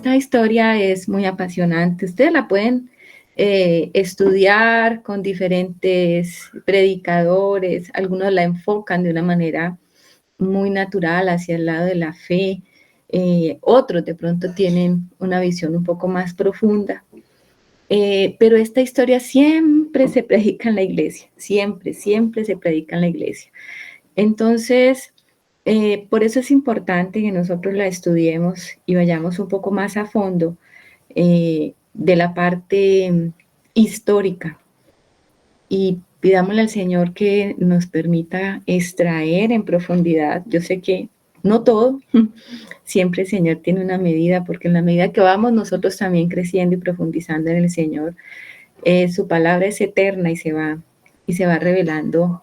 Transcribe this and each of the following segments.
esta historia es muy apasionante. Ustedes la pueden estudiar con diferentes predicadores. Algunos la enfocan de una manera muy natural hacia el lado de la fe. Otros de pronto tienen una visión un poco más profunda. Pero esta historia siempre se predica en la iglesia, siempre, siempre se predica en la iglesia. Entonces, por eso es importante que nosotros la estudiemos y vayamos un poco más a fondo de la parte histórica y pidámosle al Señor que nos permita extraer en profundidad. Yo sé que no todo, siempre el Señor tiene una medida, porque en la medida que vamos nosotros también creciendo y profundizando en el Señor, su palabra es eterna y se va revelando,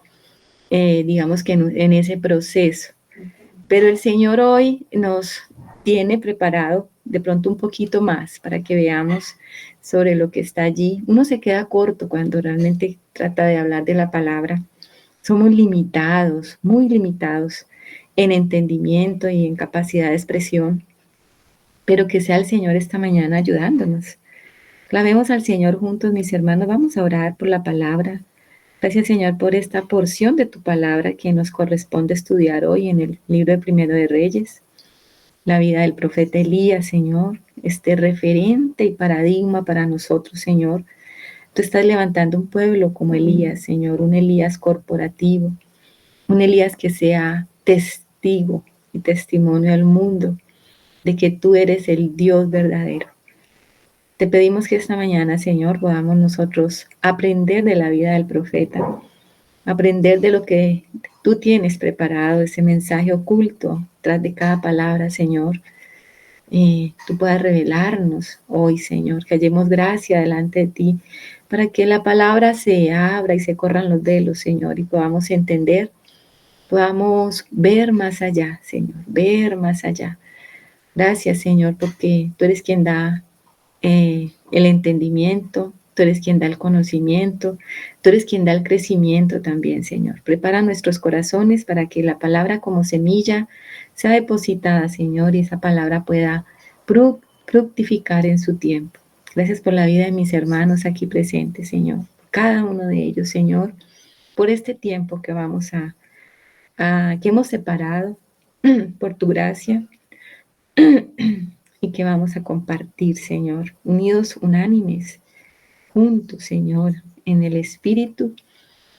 digamos que en ese proceso. Pero el Señor hoy nos tiene preparado de pronto un poquito más para que veamos sobre lo que está allí. Uno se queda corto cuando realmente trata de hablar de la palabra. Somos limitados, muy limitados en entendimiento y en capacidad de expresión, pero que sea el Señor esta mañana ayudándonos. Clamemos al Señor juntos, mis hermanos, vamos a orar por la palabra. Gracias, Señor, por esta porción de tu palabra que nos corresponde estudiar hoy en el libro de Primero de Reyes. La vida del profeta Elías, Señor, este referente y paradigma para nosotros, Señor. Tú estás levantando un pueblo como Elías, Señor, un Elías corporativo, un Elías que sea testigo y testimonio al mundo de que tú eres el Dios verdadero. Te pedimos que esta mañana, Señor, podamos nosotros aprender de la vida del profeta, aprender de lo que tú tienes preparado, ese mensaje oculto tras de cada palabra, Señor. Tú puedas revelarnos hoy, Señor, que hallemos gracia delante de ti, para que la palabra se abra y se corran los velos, Señor, y podamos entender, podamos ver más allá, Señor, ver más allá. Gracias, Señor, porque tú eres quien da el entendimiento, tú eres quien da el conocimiento, tú eres quien da el crecimiento también, Señor. Prepara nuestros corazones para que la palabra como semilla sea depositada, Señor, y esa palabra pueda fructificar en su tiempo. Gracias por la vida de mis hermanos aquí presentes, Señor. Cada uno de ellos, Señor, por este tiempo que que hemos separado por tu gracia y que vamos a compartir, Señor, unidos, unánimes, juntos, Señor, en el Espíritu,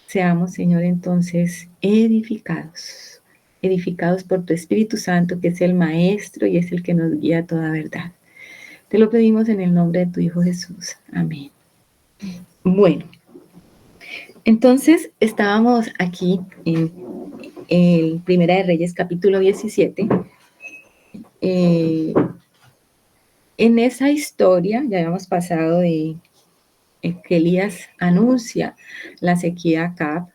seamos, Señor, entonces edificados, edificados por tu Espíritu Santo, que es el Maestro y es el que nos guía a toda verdad. Te lo pedimos en el nombre de tu Hijo Jesús. Amén. Bueno, entonces estábamos aquí en el Primera de Reyes, capítulo 17. En esa historia ya habíamos pasado de que Elías anuncia la sequía a Acab.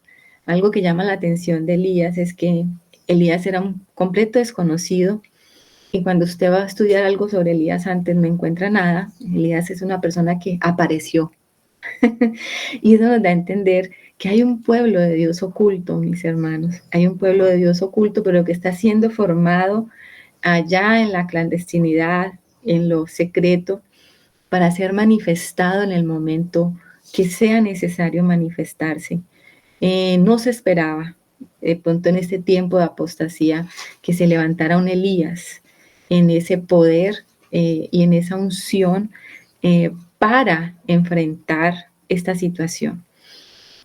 Algo que llama la atención de Elías es que Elías era un completo desconocido, y cuando usted va a estudiar algo sobre Elías antes no encuentra nada. Elías es una persona que apareció. Y eso nos da a entender que hay un pueblo de Dios oculto, mis hermanos. Hay un pueblo de Dios oculto, pero que está siendo formado allá en la clandestinidad, en lo secreto, para ser manifestado en el momento que sea necesario manifestarse. No se esperaba, de pronto en este tiempo de apostasía, que se levantara un Elías en ese poder y en esa unción para enfrentar esta situación.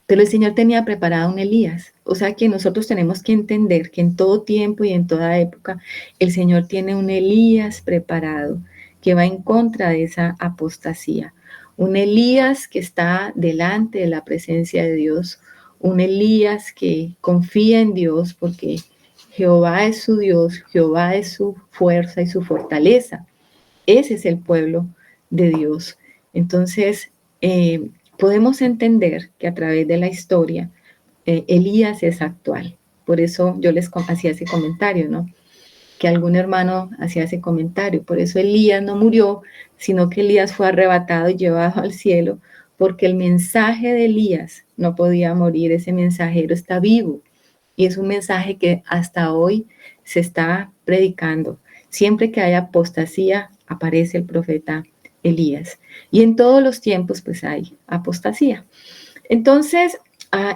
Pero el Señor tenía preparado un Elías. O sea que nosotros tenemos que entender que en todo tiempo y en toda época el Señor tiene un Elías preparado que va en contra de esa apostasía. Un Elías que está delante de la presencia de Dios. Un Elías que confía en Dios porque Jehová es su Dios, Jehová es su fuerza y su fortaleza. Ese es el pueblo de Dios. Entonces, podemos entender que a través de la historia, Elías es actual. Por eso yo les hacía ese comentario, ¿no? Que algún hermano hacía ese comentario. Por eso Elías no murió, sino que Elías fue arrebatado y llevado al cielo, porque el mensaje de Elías no podía morir. Ese mensajero está vivo y es un mensaje que hasta hoy se está predicando. Siempre que haya apostasía, aparece el profeta Elías. Y en todos los tiempos pues hay apostasía. Entonces,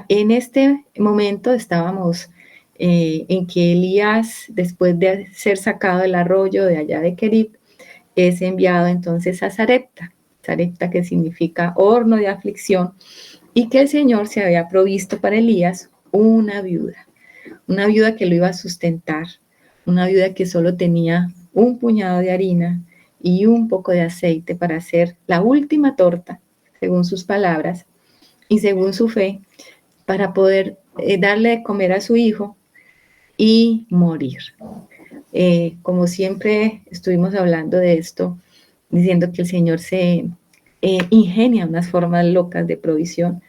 en este momento estábamos en que Elías, después de ser sacado del arroyo de allá de Querib, es enviado entonces a Sarepta. Sarepta, que significa horno de aflicción, y que el Señor se había provisto para Elías una viuda que lo iba a sustentar, una viuda que solo tenía un puñado de harina y un poco de aceite para hacer la última torta, según sus palabras y según su fe, para poder darle de comer a su hijo y morir. Como siempre estuvimos hablando de esto, diciendo que el Señor se ingenia unas formas locas de provisión,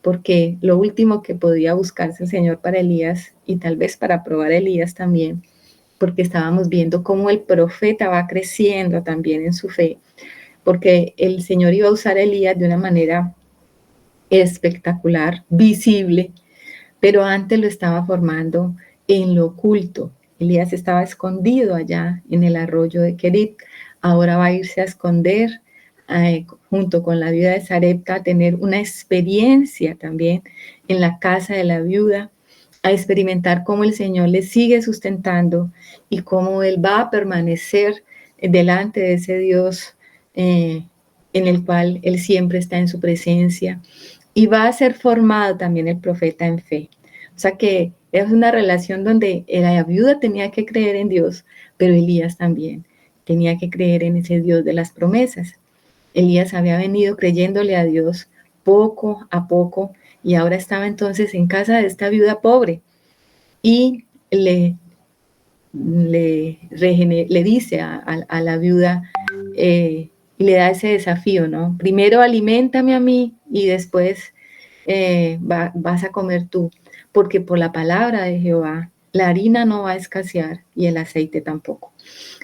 porque lo último que podía buscarse el Señor para Elías, y tal vez para probar a Elías también, porque estábamos viendo cómo el profeta va creciendo también en su fe, porque el Señor iba a usar a Elías de una manera espectacular, visible, pero antes lo estaba formando en lo oculto. Elías estaba escondido allá en el arroyo de Querit, ahora va a irse a esconder junto con la viuda de Sarepta, a tener una experiencia también en la casa de la viuda, a experimentar cómo el Señor le sigue sustentando y cómo Él va a permanecer delante de ese Dios en el cual Él siempre está en su presencia. Y va a ser formado también el profeta en fe. O sea que es una relación donde la viuda tenía que creer en Dios, pero Elías también tenía que creer en ese Dios de las promesas. Elías había venido creyéndole a Dios poco a poco y ahora estaba entonces en casa de esta viuda pobre y le dice a la viuda y le da ese desafío, ¿no? Primero aliméntame a mí y después vas a comer tú, porque por la palabra de Jehová la harina no va a escasear y el aceite tampoco.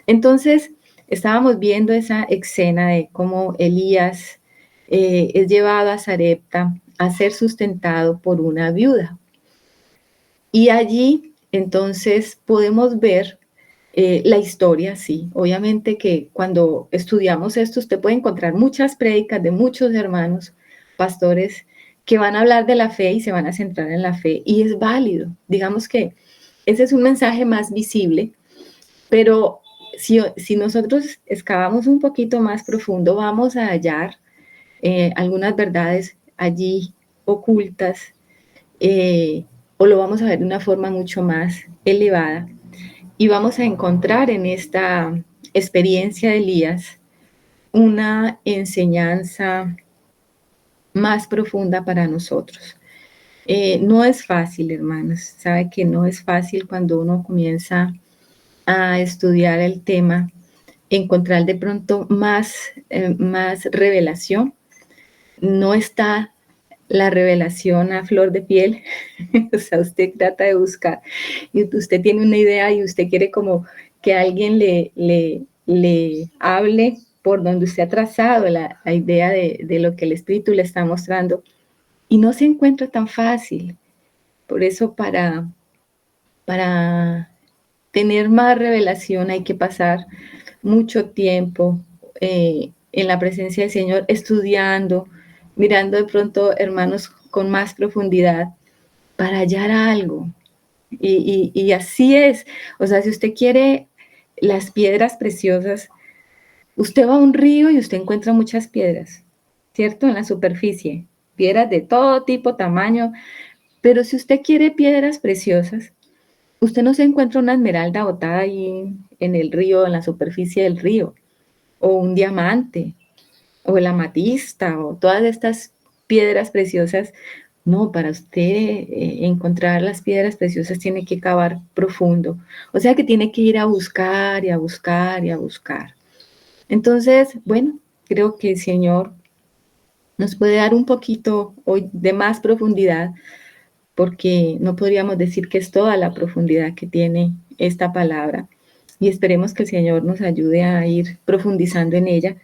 Entonces, estábamos viendo esa escena de cómo Elías es llevado a Sarepta a ser sustentado por una viuda. Y allí, entonces, podemos ver la historia, sí. Obviamente que cuando estudiamos esto, usted puede encontrar muchas prédicas de muchos hermanos, pastores, que van a hablar de la fe y se van a centrar en la fe, y es válido. Digamos que ese es un mensaje más visible, pero si nosotros excavamos un poquito más profundo, vamos a hallar algunas verdades allí ocultas, o lo vamos a ver de una forma mucho más elevada. Y vamos a encontrar en esta experiencia de Elías una enseñanza más profunda para nosotros. No es fácil, hermanos. Sabe que no es fácil cuando uno comienza a estudiar el tema, encontrar de pronto más revelación. No está la revelación a flor de piel. O sea, usted trata de buscar y usted tiene una idea y usted quiere como que alguien le hable por donde usted ha trazado la idea de lo que el Espíritu le está mostrando, y no se encuentra tan fácil. Por eso para tener más revelación hay que pasar mucho tiempo en la presencia del Señor, estudiando, mirando de pronto hermanos con más profundidad para hallar algo. Y así es. O sea, si usted quiere las piedras preciosas, usted va a un río y usted encuentra muchas piedras, ¿cierto? En la superficie, piedras de todo tipo, tamaño. Pero si usted quiere piedras preciosas, usted no se encuentra una esmeralda botada ahí en el río, en la superficie del río, o un diamante, o el amatista, o todas estas piedras preciosas. No, para usted encontrar las piedras preciosas tiene que cavar profundo. O sea que tiene que ir a buscar y a buscar y a buscar. Entonces, bueno, creo que el Señor nos puede dar un poquito hoy de más profundidad, porque no podríamos decir que es toda la profundidad que tiene esta palabra. Y esperemos que el Señor nos ayude a ir profundizando en ella.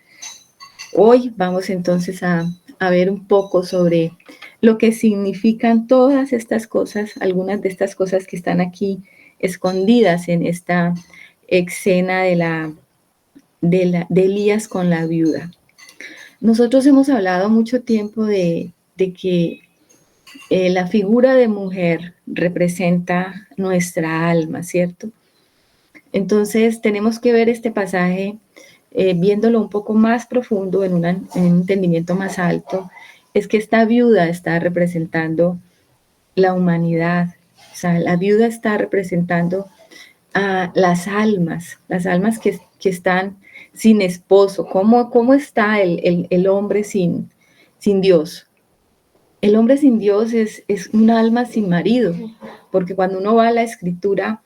Hoy vamos entonces a ver un poco sobre lo que significan todas estas cosas, algunas de estas cosas que están aquí escondidas en esta escena de Elías con la viuda. Nosotros hemos hablado mucho tiempo de que la figura de mujer representa nuestra alma, ¿cierto? Entonces tenemos que ver este pasaje viéndolo un poco más profundo, en un entendimiento más alto. Es que esta viuda está representando la humanidad. O sea, la viuda está representando a las almas que están sin esposo. ¿Cómo está el hombre sin Dios? El hombre sin Dios es un alma sin marido, porque cuando uno va a la escritura,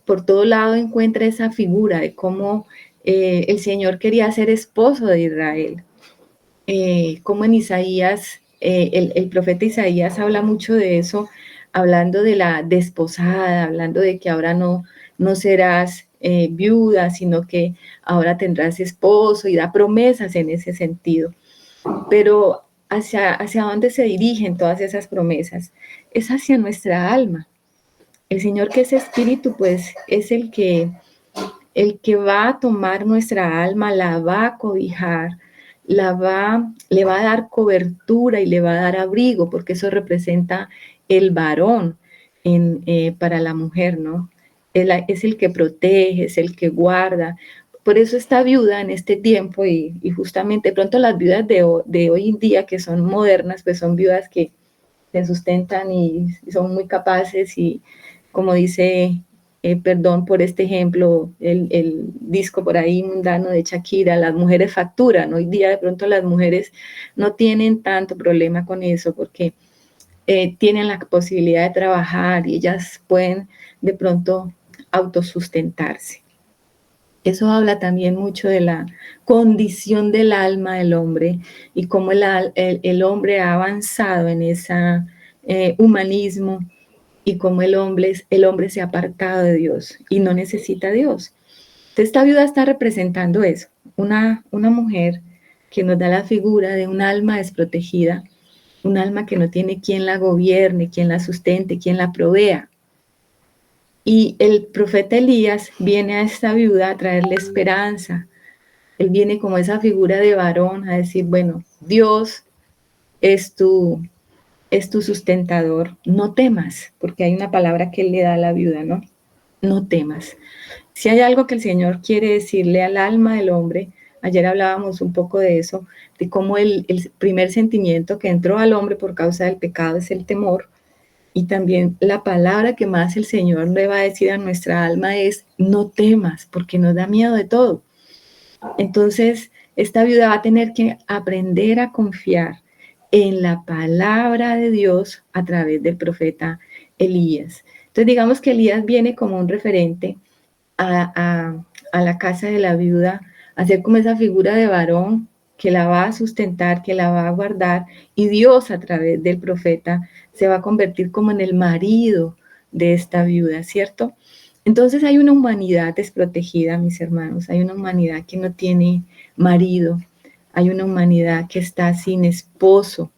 por todo lado encuentra esa figura de cómo el Señor quería ser esposo de Israel. Como en Isaías, el profeta Isaías habla mucho de eso, hablando de la desposada, hablando de que ahora no serás viuda, sino que ahora tendrás esposo, y da promesas en ese sentido. Pero hacia dónde se dirigen todas esas promesas? Es hacia nuestra alma. El Señor, que es espíritu, pues es el que va a tomar nuestra alma, la va a cobijar, le va a dar cobertura y le va a dar abrigo, porque eso representa el varón para la mujer, ¿no? Es el que protege, es el que guarda. Por eso esta viuda en este tiempo, y justamente pronto las viudas de hoy en día, que son modernas, pues son viudas que se sustentan y son muy capaces, y como dice, perdón por este ejemplo, el disco por ahí mundano de Shakira, las mujeres facturan. Hoy día de pronto las mujeres no tienen tanto problema con eso, porque tienen la posibilidad de trabajar y ellas pueden de pronto autosustentarse. Eso habla también mucho de la condición del alma del hombre y cómo el hombre ha avanzado en ese humanismo, y cómo el hombre se ha apartado de Dios y no necesita a Dios. Entonces esta viuda está representando eso, una mujer que nos da la figura de un alma desprotegida, un alma que no tiene quien la gobierne, quien la sustente, quien la provea. Y el profeta Elías viene a esta viuda a traerle esperanza. Él viene como esa figura de varón a decir, bueno, Dios es tu sustentador, no temas, porque hay una palabra que él le da a la viuda, ¿no? No temas. Si hay algo que el Señor quiere decirle al alma del hombre, ayer hablábamos un poco de eso, de cómo el primer sentimiento que entró al hombre por causa del pecado es el temor, y también la palabra que más el Señor le va a decir a nuestra alma es, no temas, porque nos da miedo de todo. Entonces, esta viuda va a tener que aprender a confiar en la palabra de Dios a través del profeta Elías. Entonces, digamos que Elías viene como un referente a la casa de la viuda, a ser como esa figura de varón que la va a sustentar, que la va a guardar, y Dios a través del profeta se va a convertir como en el marido de esta viuda, ¿cierto? Entonces hay una humanidad desprotegida, mis hermanos, hay una humanidad que no tiene marido, hay una humanidad que está sin esposo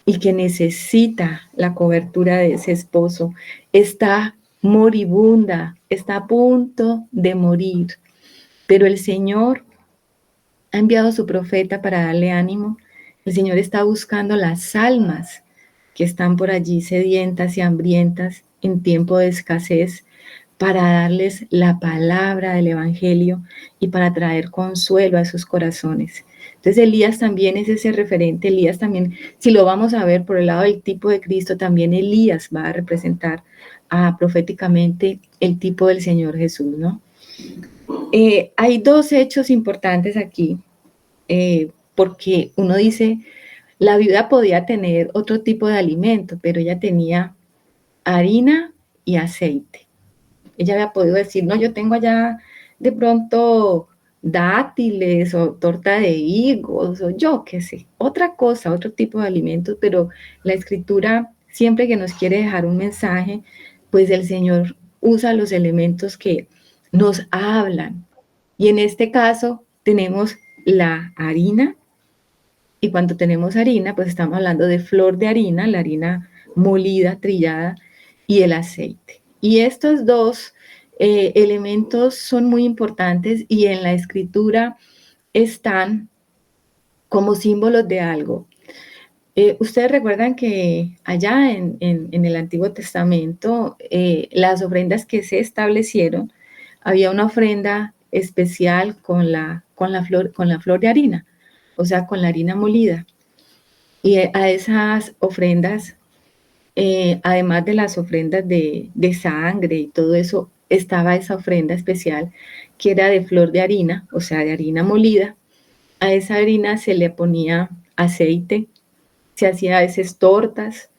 y que necesita la cobertura de ese esposo, está moribunda, está a punto de morir, pero el Señor ha enviado a su profeta para darle ánimo. El Señor está buscando las almas que están por allí sedientas y hambrientas en tiempo de escasez, para darles la palabra del Evangelio y para traer consuelo a sus corazones. Entonces Elías también es ese referente. Elías también, si lo vamos a ver por el lado del tipo de Cristo, también Elías va a representar proféticamente el tipo del Señor Jesús, ¿no? Hay dos hechos importantes aquí, porque uno dice, la viuda podía tener otro tipo de alimento, pero ella tenía harina y aceite. Ella había podido decir, no, yo tengo allá de pronto dátiles o torta de higos o yo qué sé, otra cosa, otro tipo de alimentos, pero la escritura siempre que nos quiere dejar un mensaje, pues el Señor usa los elementos que nos hablan. Y en este caso tenemos la harina, y cuando tenemos harina, pues estamos hablando de flor de harina, la harina molida, trillada, y el aceite. Y estos dos elementos son muy importantes y en la escritura están como símbolos de algo. Ustedes recuerdan que allá en el Antiguo Testamento, las ofrendas que se establecieron, había una ofrenda especial con la flor de harina, o sea, con la harina molida. Y a esas ofrendas, además de las ofrendas de sangre y todo eso, estaba esa ofrenda especial que era de flor de harina, o sea, de harina molida. A esa harina se le ponía aceite, se hacía a veces tortas,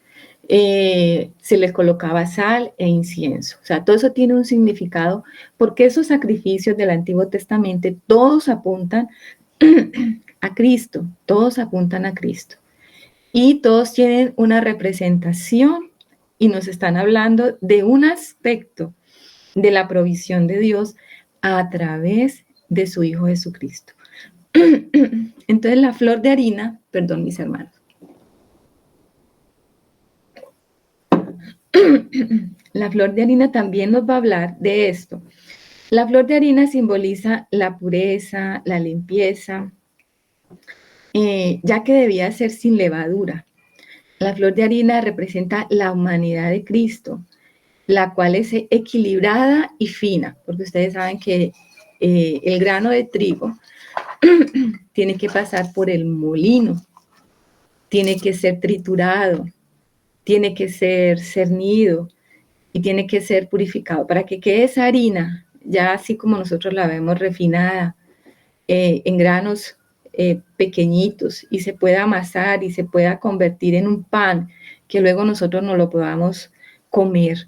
se le colocaba sal e incienso. O sea, todo eso tiene un significado porque esos sacrificios del Antiguo Testamento todos apuntan a Cristo, todos apuntan a Cristo. Y todos tienen una representación y nos están hablando de un aspecto de la provisión de Dios a través de su Hijo Jesucristo. Entonces la flor de harina, perdón mis hermanos, la flor de harina también nos va a hablar de esto. La flor de harina simboliza la pureza, la limpieza, ya que debía ser sin levadura. La flor de harina representa la humanidad de Cristo, la cual es equilibrada y fina, porque ustedes saben que el grano de trigo tiene que pasar por el molino, tiene que ser triturado, tiene que ser cernido y tiene que ser purificado para que quede esa harina, ya así como nosotros la vemos refinada, en granos pequeñitos y se pueda amasar y se pueda convertir en un pan que luego nosotros no lo podamos comer.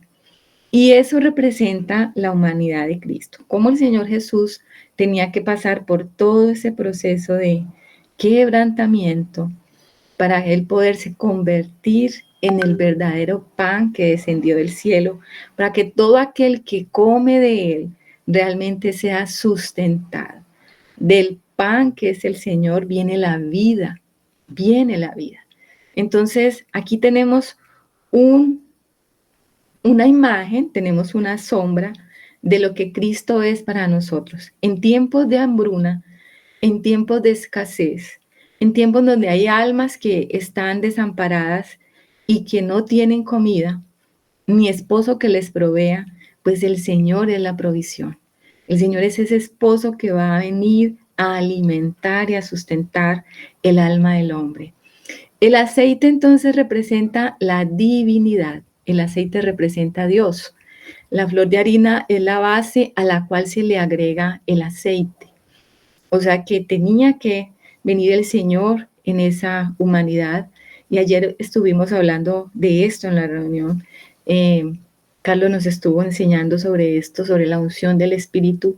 Y eso representa la humanidad de Cristo, cómo el Señor Jesús tenía que pasar por todo ese proceso de quebrantamiento para Él poderse convertir en el verdadero pan que descendió del cielo, para que todo aquel que come de Él realmente sea sustentado. Del pan que es el Señor viene la vida, viene la vida. Entonces, aquí tenemos una imagen, tenemos una sombra de lo que Cristo es para nosotros. En tiempos de hambruna, en tiempos de escasez, en tiempos donde hay almas que están desamparadas y que no tienen comida, ni esposo que les provea, pues el Señor es la provisión. El Señor es ese esposo que va a venir a alimentar y a sustentar el alma del hombre. El aceite entonces representa la divinidad. El aceite representa a Dios. La flor de harina es la base a la cual se le agrega el aceite. O sea que tenía que venir el Señor en esa humanidad. Y ayer estuvimos hablando de esto en la reunión. Carlos nos estuvo enseñando sobre esto, sobre la unción del Espíritu.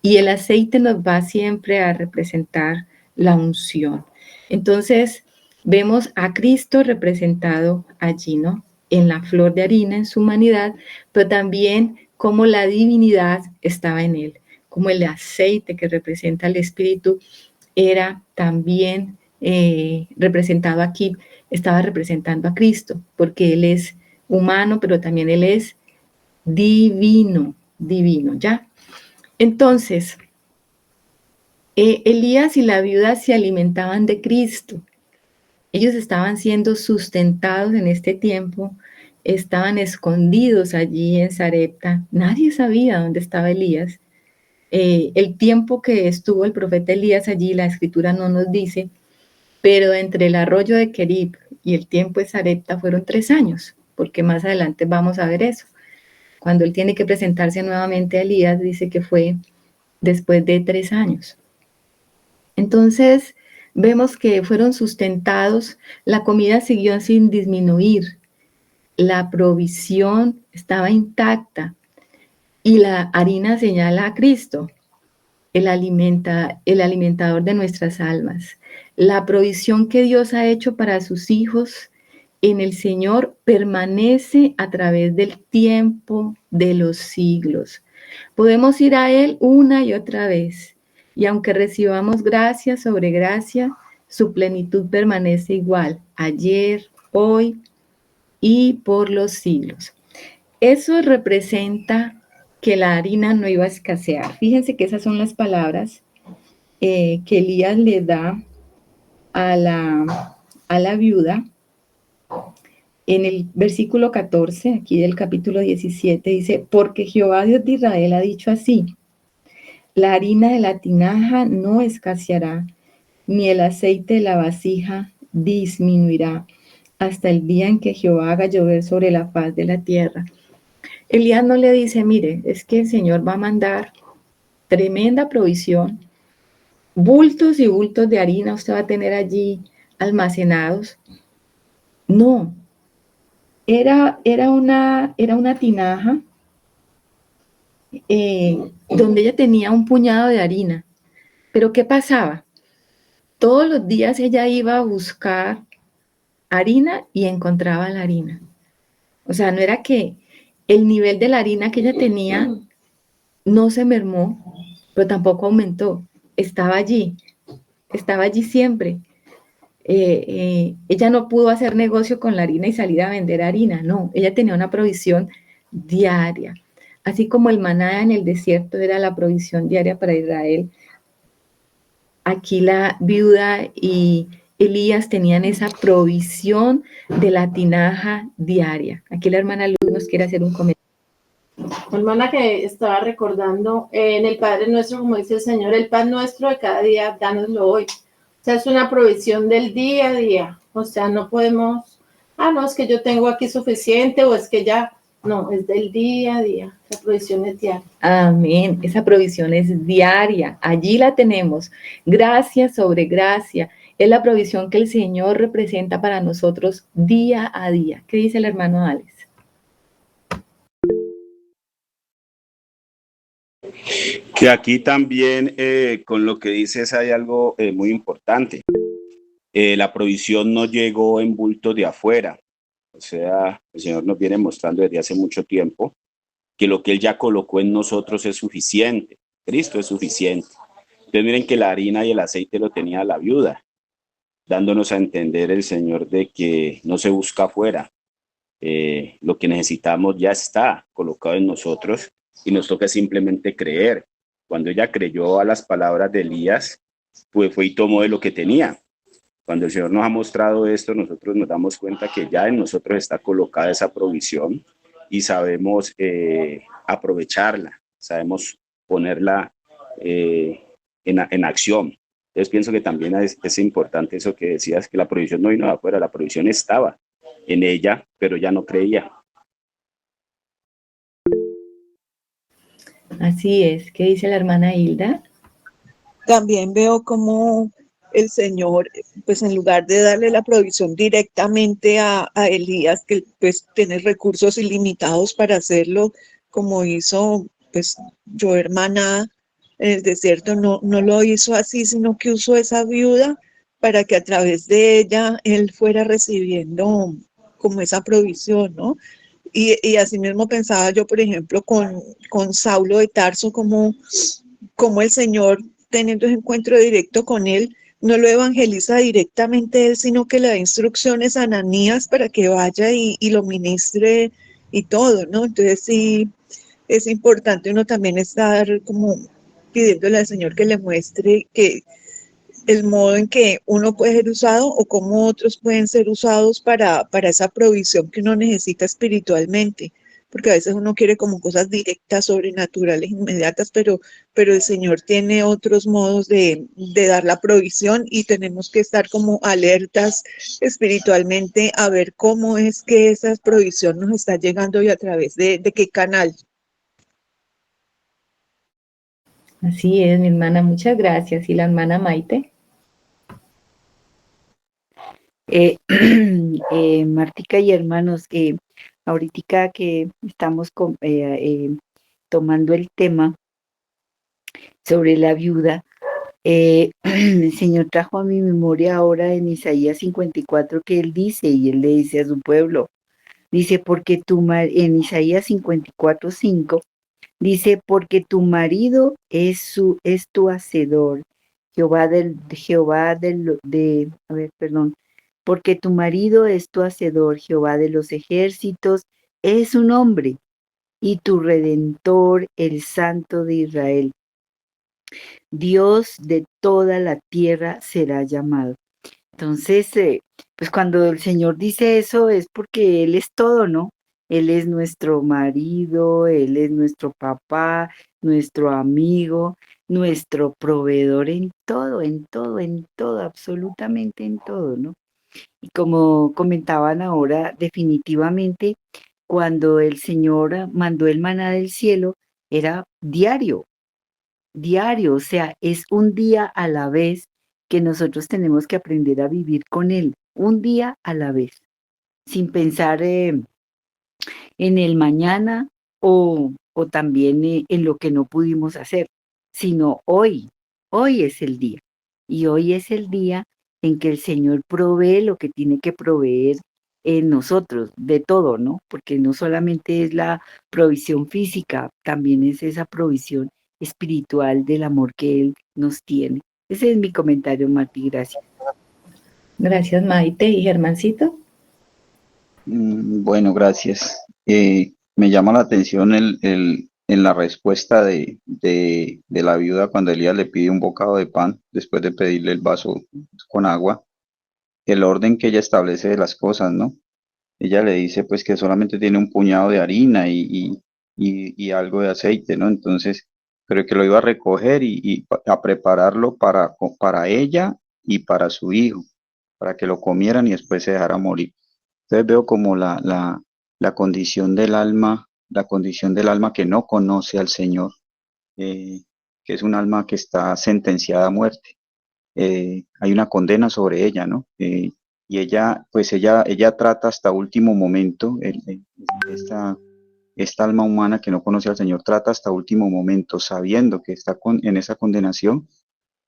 Y el aceite nos va siempre a representar la unción. Entonces, vemos a Cristo representado allí, ¿no? En la flor de harina, en su humanidad, pero también como la divinidad estaba en él, como el aceite que representa el Espíritu era también representado aquí, estaba representando a Cristo, porque Él es humano, pero también Él es divino, divino, ¿ya? Entonces, Elías y la viuda se alimentaban de Cristo. Ellos estaban siendo sustentados en este tiempo, estaban escondidos allí en Sarepta. Nadie sabía dónde estaba Elías. El tiempo que estuvo el profeta Elías allí, la escritura no nos dice, pero entre el arroyo de Querib y el tiempo de Sarepta fueron 3 años, porque más adelante vamos a ver eso. Cuando él tiene que presentarse nuevamente a Elías, dice que fue después de 3 años. Entonces, vemos que fueron sustentados, la comida siguió sin disminuir, la provisión estaba intacta y la harina señala a Cristo, el alimentador de nuestras almas. La provisión que Dios ha hecho para sus hijos en el Señor permanece a través del tiempo de los siglos. Podemos ir a Él una y otra vez, y aunque recibamos gracia sobre gracia, su plenitud permanece igual, ayer, hoy y por los siglos. Eso representa que la harina no iba a escasear. Fíjense que esas son las palabras que Elías le da a la viuda. En el versículo 14, aquí del capítulo 17, dice, porque Jehová Dios de Israel ha dicho así, la harina de la tinaja no escaseará, ni el aceite de la vasija disminuirá, hasta el día en que Jehová haga llover sobre la faz de la tierra. Elías no le dice, mire, es que el Señor va a mandar tremenda provisión, bultos y bultos de harina usted va a tener allí almacenados. No, era una tinaja donde ella tenía un puñado de harina. Pero ¿qué pasaba? Todos los días ella iba a buscar harina y encontraba la harina. O sea, no era que el nivel de la harina que ella tenía no se mermó, pero tampoco aumentó. Estaba allí siempre. Ella no pudo hacer negocio con la harina y salir a vender harina, no, ella tenía una provisión diaria. Así como el maná en el desierto era la provisión diaria para Israel, aquí la viuda y Elías tenían esa provisión de la tinaja diaria. Aquí la hermana Luz nos quiere hacer un comentario. Hermana, que estaba recordando en el Padre Nuestro, como dice el Señor, el pan nuestro de cada día, dánoslo hoy. O sea, es una provisión del día a día. O sea, no podemos, no, es que yo tengo aquí suficiente o es que ya, no, es del día a día. La provisión es diaria. Amén. Esa provisión es diaria. Allí la tenemos. Gracia sobre gracia. Es la provisión que el Señor representa para nosotros día a día. ¿Qué dice el hermano Alex? Que aquí también con lo que dices hay algo muy importante. La provisión no llegó en bultos de afuera. O sea, el Señor nos viene mostrando desde hace mucho tiempo que lo que Él ya colocó en nosotros es suficiente. Cristo es suficiente. Entonces miren que la harina y el aceite lo tenía la viuda, dándonos a entender el Señor de que no se busca afuera. Lo que necesitamos ya está colocado en nosotros y nos toca simplemente creer. Cuando ella creyó a las palabras de Elías, pues fue y tomó de lo que tenía. Cuando el Señor nos ha mostrado esto, nosotros nos damos cuenta que ya en nosotros está colocada esa provisión y sabemos aprovecharla, sabemos ponerla en acción. Entonces pienso que también es importante eso que decías, que la provisión no vino de afuera, la provisión estaba en ella, pero ya no creía. Así es. ¿Qué dice la hermana Hilda? También veo como el Señor, pues en lugar de darle la provisión directamente a Elías, que pues tiene recursos ilimitados para hacerlo, como hizo pues yo hermana en el desierto, no lo hizo así, sino que usó esa viuda para que a través de ella él fuera recibiendo como esa provisión, ¿no? Y así mismo pensaba yo, por ejemplo, con Saulo de Tarso, como el Señor, teniendo ese encuentro directo con él, no lo evangeliza directamente él, sino que le da instrucciones a Ananías para que vaya y lo ministre y todo, ¿no? Entonces sí, es importante uno también estar como pidiéndole al Señor que le muestre que el modo en que uno puede ser usado o cómo otros pueden ser usados para esa provisión que uno necesita espiritualmente, porque a veces uno quiere como cosas directas, sobrenaturales, inmediatas, pero el Señor tiene otros modos de dar la provisión y tenemos que estar como alertas espiritualmente a ver cómo es que esa provisión nos está llegando y a través de qué canal. Así es, mi hermana. Muchas gracias. ¿Y la hermana Maite? Martica y hermanos, ahorita que estamos tomando el tema sobre la viuda, el Señor trajo a mi memoria ahora en Isaías 54 que Él dice, y Él le dice a su pueblo, dice, porque en Isaías 54:5, dice, porque tu marido es tu hacedor, porque tu marido es tu hacedor, Jehová de los ejércitos es un hombre, y tu Redentor, el Santo de Israel. Dios de toda la tierra será llamado. Entonces, pues cuando el Señor dice eso es porque Él es todo, ¿no? Él es nuestro marido, Él es nuestro papá, nuestro amigo, nuestro proveedor en todo, en todo, en todo, absolutamente en todo, ¿no? Y como comentaban ahora, definitivamente, cuando el Señor mandó el maná del cielo, era diario, diario, o sea, es un día a la vez que nosotros tenemos que aprender a vivir con Él, un día a la vez, sin pensar en el mañana o también en lo que no pudimos hacer, sino hoy, hoy es el día. Y hoy es el día en que el Señor provee lo que tiene que proveer en nosotros, de todo, ¿no? Porque no solamente es la provisión física, también es esa provisión espiritual del amor que Él nos tiene. Ese es mi comentario, Martí, gracias. Gracias, Maite y Germancito. Bueno, gracias. Me llama la atención en la respuesta de la viuda cuando Elías le pide un bocado de pan después de pedirle el vaso con agua, el orden que ella establece de las cosas, ¿no? Ella le dice pues que solamente tiene un puñado de harina y algo de aceite, ¿no? Entonces, pero que lo iba a recoger a prepararlo para ella y para su hijo, para que lo comieran y después se dejara morir. Entonces veo como la condición del alma que no conoce al Señor, eh, que es un alma que está sentenciada a muerte. Hay una condena sobre ella, ¿no? Y ella trata hasta último momento, esta alma humana que no conoce al Señor trata hasta último momento, sabiendo que está en esa condenación,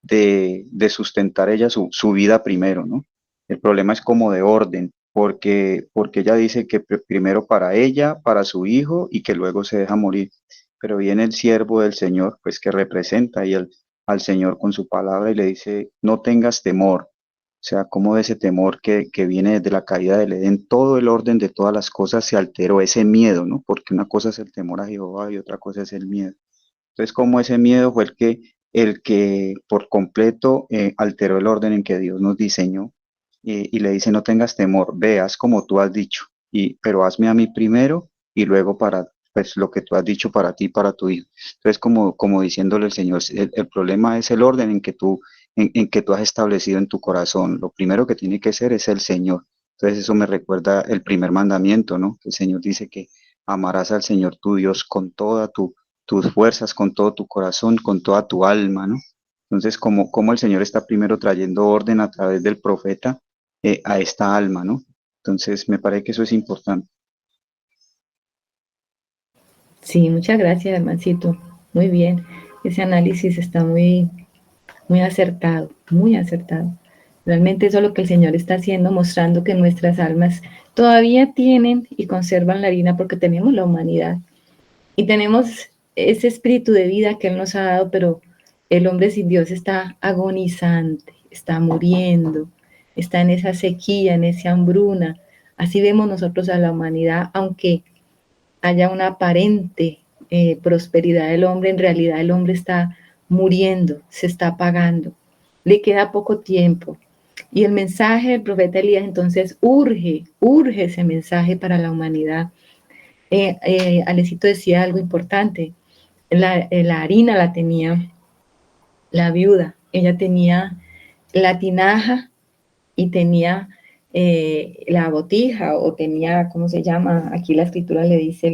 de sustentar ella su vida primero, ¿no? El problema es como de orden, porque ella dice que primero para ella, para su hijo y que luego se deja morir. Pero viene el siervo del Señor, pues que representa ahí al Señor con su palabra y le dice, no tengas temor. O sea, como de ese temor que viene desde la caída del Edén, todo el orden de todas las cosas se alteró, ese miedo, ¿no? Porque una cosa es el temor a Jehová y otra cosa es el miedo. Entonces, como ese miedo fue el que por completo alteró el orden en que Dios nos diseñó y le dice, no tengas temor, veas como tú has dicho, pero hazme a mí primero y luego para pues, lo que tú has dicho para ti y para tu hijo. Entonces, como diciéndole el Señor, el problema es el orden en que tú has establecido en tu corazón. Lo primero que tiene que ser es el Señor. Entonces, eso me recuerda el primer mandamiento, ¿no? El Señor dice que amarás al Señor tu Dios con toda tus fuerzas, con todo tu corazón, con toda tu alma, ¿no? Entonces, como el Señor está primero trayendo orden a través del profeta a esta alma, ¿no? Entonces, me parece que eso es importante. Sí, muchas gracias, Germancito. Muy bien. Ese análisis está muy, muy acertado, muy acertado. Realmente eso es lo que el Señor está haciendo, mostrando que nuestras almas todavía tienen y conservan la harina porque tenemos la humanidad y tenemos ese espíritu de vida que Él nos ha dado, pero el hombre sin Dios está agonizante, está muriendo, está en esa sequía, en esa hambruna. Así vemos nosotros a la humanidad, aunque haya una aparente prosperidad del hombre, en realidad el hombre está muriendo, se está apagando, le queda poco tiempo. Y el mensaje del profeta Elías entonces urge ese mensaje para la humanidad. Alecito decía algo importante, la harina la tenía la viuda, ella tenía la tinaja y tenía la botija o tenía, ¿cómo se llama? Aquí la escritura le dice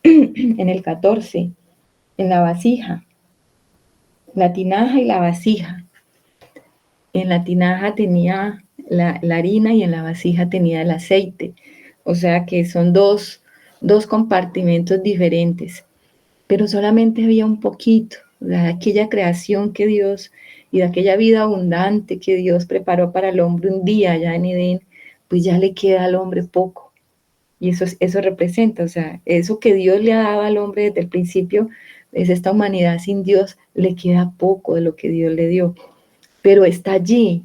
en el 14, en la vasija, la tinaja y la vasija. En la tinaja tenía la harina y en la vasija tenía el aceite. O sea que son dos compartimentos diferentes, pero solamente había un poquito de aquella creación que Dios y de aquella vida abundante que Dios preparó para el hombre un día allá en Edén, pues ya le queda al hombre poco. Y eso representa, o sea, eso que Dios le ha dado al hombre desde el principio, es esta humanidad sin Dios, le queda poco de lo que Dios le dio. Pero está allí,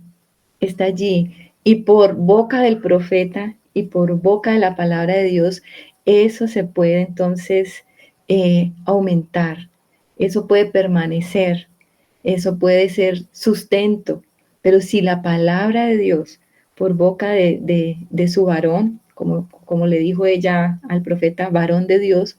está allí. Y por boca del profeta y por boca de la palabra de Dios, eso se puede entonces aumentar, eso puede permanecer, eso puede ser sustento, pero si la palabra de Dios por boca de su varón, como le dijo ella al profeta, varón de Dios,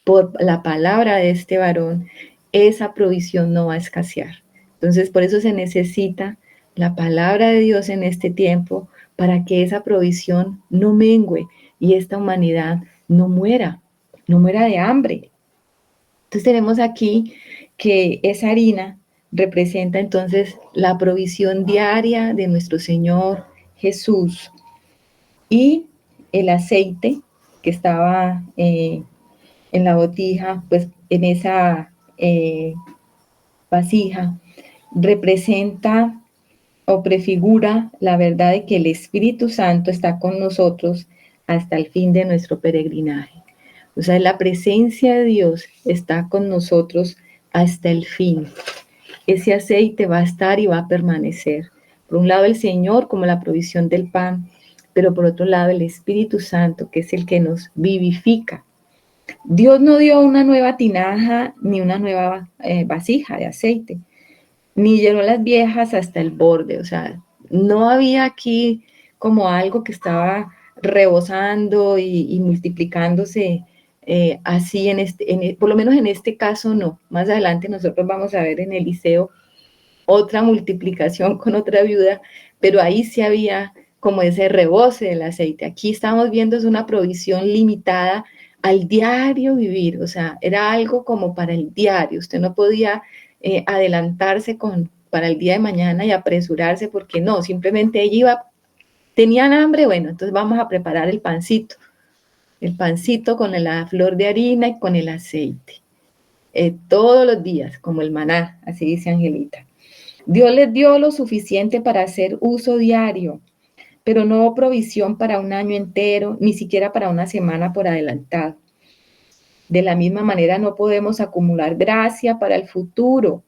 por la palabra de este varón, esa provisión no va a escasear. Entonces, por eso se necesita la palabra de Dios en este tiempo para que esa provisión no mengue y esta humanidad no muera de hambre. Entonces tenemos aquí que esa harina representa entonces la provisión diaria de nuestro Señor Jesús y el aceite que estaba en la botija, pues en esa vasija, representa o prefigura la verdad de que el Espíritu Santo está con nosotros hasta el fin de nuestro peregrinaje. O sea, la presencia de Dios está con nosotros hasta el fin. Ese aceite va a estar y va a permanecer. Por un lado el Señor como la provisión del pan, pero por otro lado el Espíritu Santo, que es el que nos vivifica. Dios no dio una nueva tinaja ni una nueva vasija de aceite, ni llenó las viejas hasta el borde. O sea, no había aquí como algo que estaba rebosando y multiplicándose así, por lo menos en este caso no. Más adelante nosotros vamos a ver en Eliseo otra multiplicación con otra viuda, pero ahí sí había como ese rebose del aceite. Aquí estamos viendo es una provisión limitada al diario vivir, o sea, era algo como para el diario. Usted no podía adelantarse para el día de mañana y apresurarse porque no, simplemente ella iba, tenían hambre, bueno, entonces vamos a preparar el pancito con la flor de harina y con el aceite, todos los días, como el maná, así dice Angelita. Dios les dio lo suficiente para hacer uso diario, pero no hubo provisión para un año entero, ni siquiera para una semana por adelantado. De la misma manera no podemos acumular gracia para el futuro.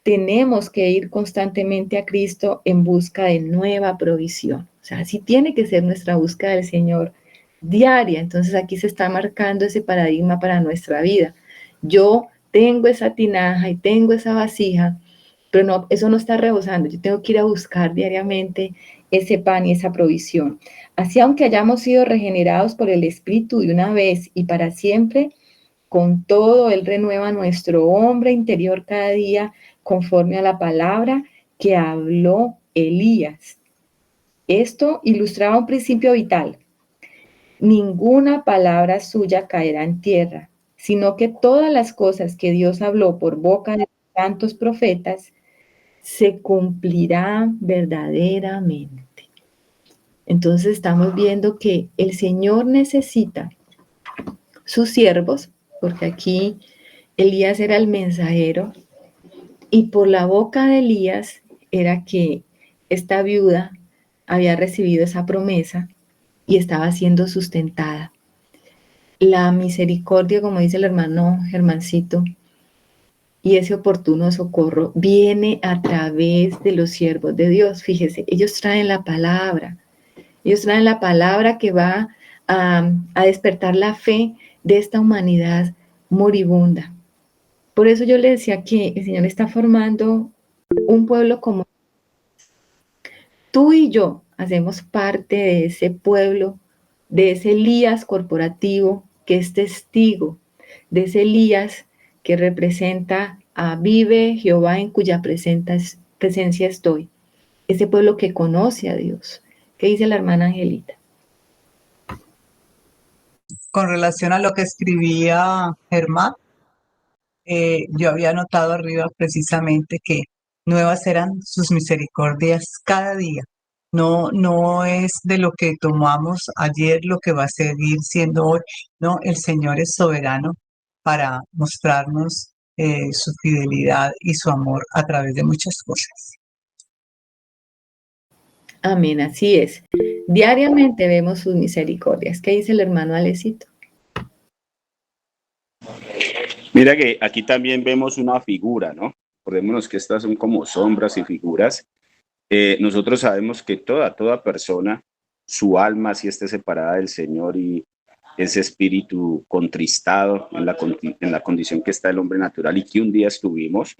Tenemos que ir constantemente a Cristo en busca de nueva provisión. O sea, así tiene que ser nuestra búsqueda del Señor diaria. Entonces aquí se está marcando ese paradigma para nuestra vida. Yo tengo esa tinaja y tengo esa vasija, pero no, eso no está rebosando. Yo tengo que ir a buscar diariamente ese pan y esa provisión. Así, aunque hayamos sido regenerados por el Espíritu de una vez y para siempre, con todo Él renueva nuestro hombre interior cada día conforme a la palabra que habló Elías. Esto ilustraba un principio vital. Ninguna palabra suya caerá en tierra, sino que todas las cosas que Dios habló por boca de tantos profetas se cumplirán verdaderamente. Entonces estamos viendo que el Señor necesita sus siervos, porque aquí Elías era el mensajero, y por la boca de Elías era que esta viuda había recibido esa promesa y estaba siendo sustentada. La misericordia, como dice el hermano Germancito, y ese oportuno socorro viene a través de los siervos de Dios. Fíjese, ellos traen la palabra que va a despertar la fe de esta humanidad moribunda. Por eso yo le decía que el Señor está formando un pueblo como tú y yo. Hacemos parte de ese pueblo, de ese Elías corporativo que es testigo, de ese Elías que representa a vive Jehová en cuya presencia estoy. Ese pueblo que conoce a Dios. ¿Qué dice la hermana Angelita? Con relación a lo que escribía Germán, yo había notado arriba precisamente que nuevas eran sus misericordias cada día. No es de lo que tomamos ayer lo que va a seguir siendo hoy. No, el Señor es soberano para mostrarnos su fidelidad y su amor a través de muchas cosas. Amén, así es. Diariamente vemos sus misericordias. ¿Qué dice el hermano Alecito? Mira que aquí también vemos una figura, ¿no? Acordémonos que estas son como sombras y figuras. Nosotros sabemos que toda persona, su alma sí esté separada del Señor y ese espíritu contristado en la condición que está el hombre natural y que un día estuvimos.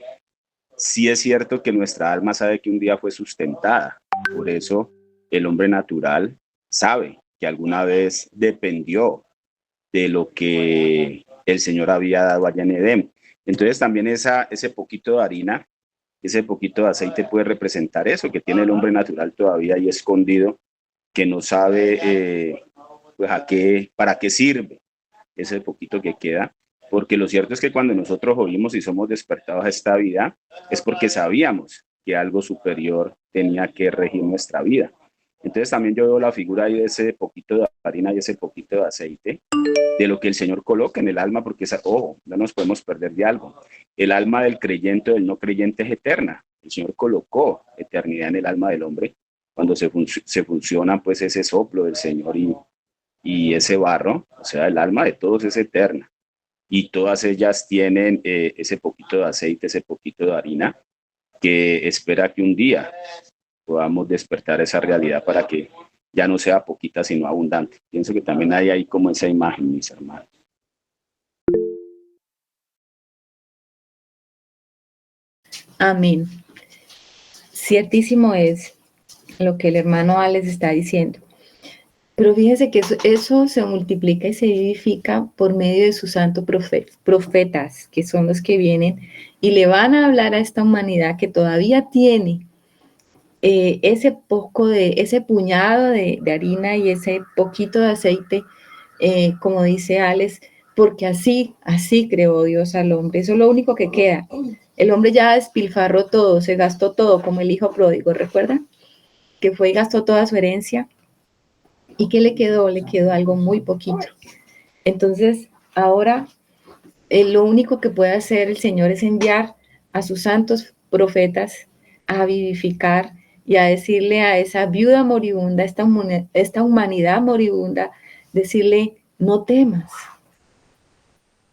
Sí es cierto que nuestra alma sabe que un día fue sustentada. Por eso el hombre natural sabe que alguna vez dependió de lo que el Señor había dado allá en Edén. Entonces también ese poquito de harina, ese poquito de aceite puede representar eso, que tiene el hombre natural todavía ahí escondido, que no sabe pues para qué sirve ese poquito que queda, porque lo cierto es que cuando nosotros oímos y somos despertados a esta vida, es porque sabíamos que algo superior tenía que regir nuestra vida. Entonces también yo veo la figura ahí de ese poquito de harina y ese poquito de aceite, de lo que el Señor coloca en el alma, porque ojo, no nos podemos perder de algo. El alma del creyente o del no creyente es eterna. El Señor colocó eternidad en el alma del hombre cuando se funciona pues ese soplo del Señor y ese barro, o sea, el alma de todos es eterna. Y todas ellas tienen ese poquito de aceite, ese poquito de harina, que espera que un día podamos despertar esa realidad para que ya no sea poquita, sino abundante. Pienso que también hay ahí como esa imagen, mis hermanos. Amén. Ciertísimo es lo que el hermano Alex está diciendo. Pero fíjese que eso se multiplica y se vivifica por medio de sus santos profetas, que son los que vienen y le van a hablar a esta humanidad que todavía tiene ese puñado de harina y ese poquito de aceite, como dice Alex, porque así creó Dios al hombre. Eso es lo único que queda. El hombre ya despilfarró todo, se gastó todo, como el hijo pródigo, ¿recuerdan? Que fue y gastó toda su herencia. ¿Y qué le quedó? Le quedó algo muy poquito. Entonces, ahora lo único que puede hacer el Señor es enviar a sus santos profetas a vivificar y a decirle a esa viuda moribunda, esta humanidad moribunda, decirle, no temas,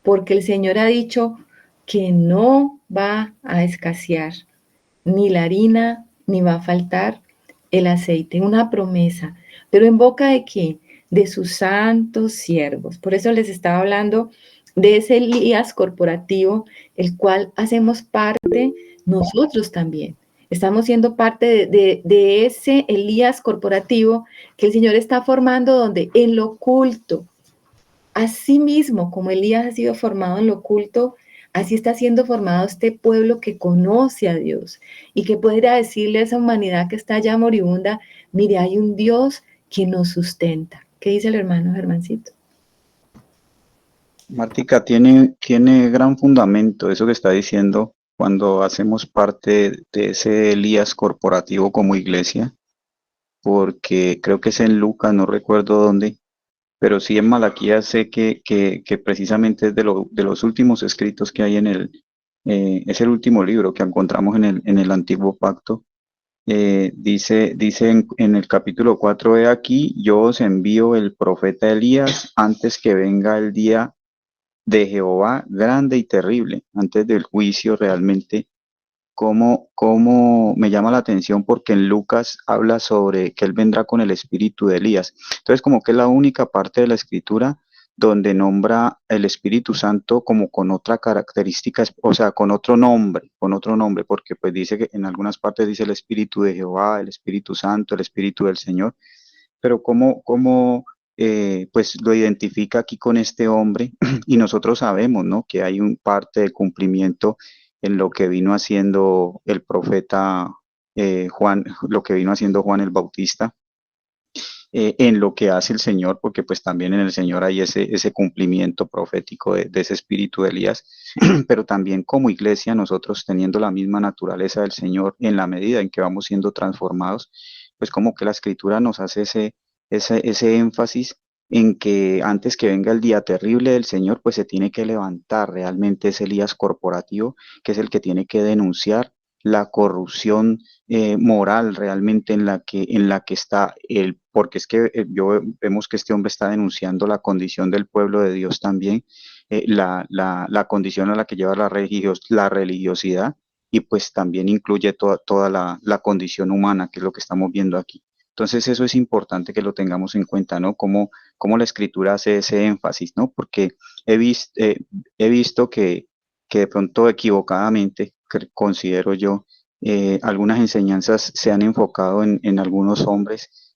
porque el Señor ha dicho que no va a escasear ni la harina, ni va a faltar el aceite, una promesa. ¿Pero en boca de quién? De sus santos siervos. Por eso les estaba hablando de ese Elías corporativo, el cual hacemos parte nosotros también. Estamos siendo parte de ese Elías corporativo que el Señor está formando donde en lo oculto. Así mismo como Elías ha sido formado en lo oculto, así está siendo formado este pueblo que conoce a Dios y que puede decirle a esa humanidad que está ya moribunda, mire, hay un Dios que nos sustenta. ¿Qué dice el hermano Germancito? Martica, tiene gran fundamento eso que está diciendo cuando hacemos parte de ese Elías corporativo como iglesia, porque creo que es en Lucas, no recuerdo dónde, pero sí en Malaquías sé que precisamente es de los últimos escritos que hay es el último libro que encontramos en el Antiguo Pacto. Dice en el capítulo 4, he aquí, yo os envío el profeta Elías antes que venga el día de Jehová grande y terrible, antes del juicio realmente. Cómo me llama la atención porque en Lucas habla sobre que él vendrá con el espíritu de Elías. Entonces, como que es la única parte de la escritura donde nombra el Espíritu Santo como con otra característica, o sea, con otro nombre, porque pues dice que en algunas partes dice el Espíritu de Jehová, el Espíritu Santo, el Espíritu del Señor, pero pues lo identifica aquí con este hombre y nosotros sabemos, ¿no? Que hay un parte de cumplimiento en lo que vino haciendo el profeta Juan, lo que vino haciendo Juan el Bautista, en lo que hace el Señor, porque pues también en el Señor hay ese cumplimiento profético de ese espíritu de Elías, pero también como iglesia nosotros teniendo la misma naturaleza del Señor en la medida en que vamos siendo transformados, pues como que la escritura nos hace ese énfasis en que antes que venga el día terrible del Señor, pues se tiene que levantar realmente ese Elías corporativo, que es el que tiene que denunciar la corrupción moral realmente en la que está él, porque es que vemos que este hombre está denunciando la condición del pueblo de Dios también, la condición a la que lleva la religiosidad, y pues también incluye toda la condición humana, que es lo que estamos viendo aquí. Entonces eso es importante que lo tengamos en cuenta, ¿no? Cómo la escritura hace ese énfasis, ¿no? Porque he visto que de pronto equivocadamente, considero yo, algunas enseñanzas se han enfocado en algunos hombres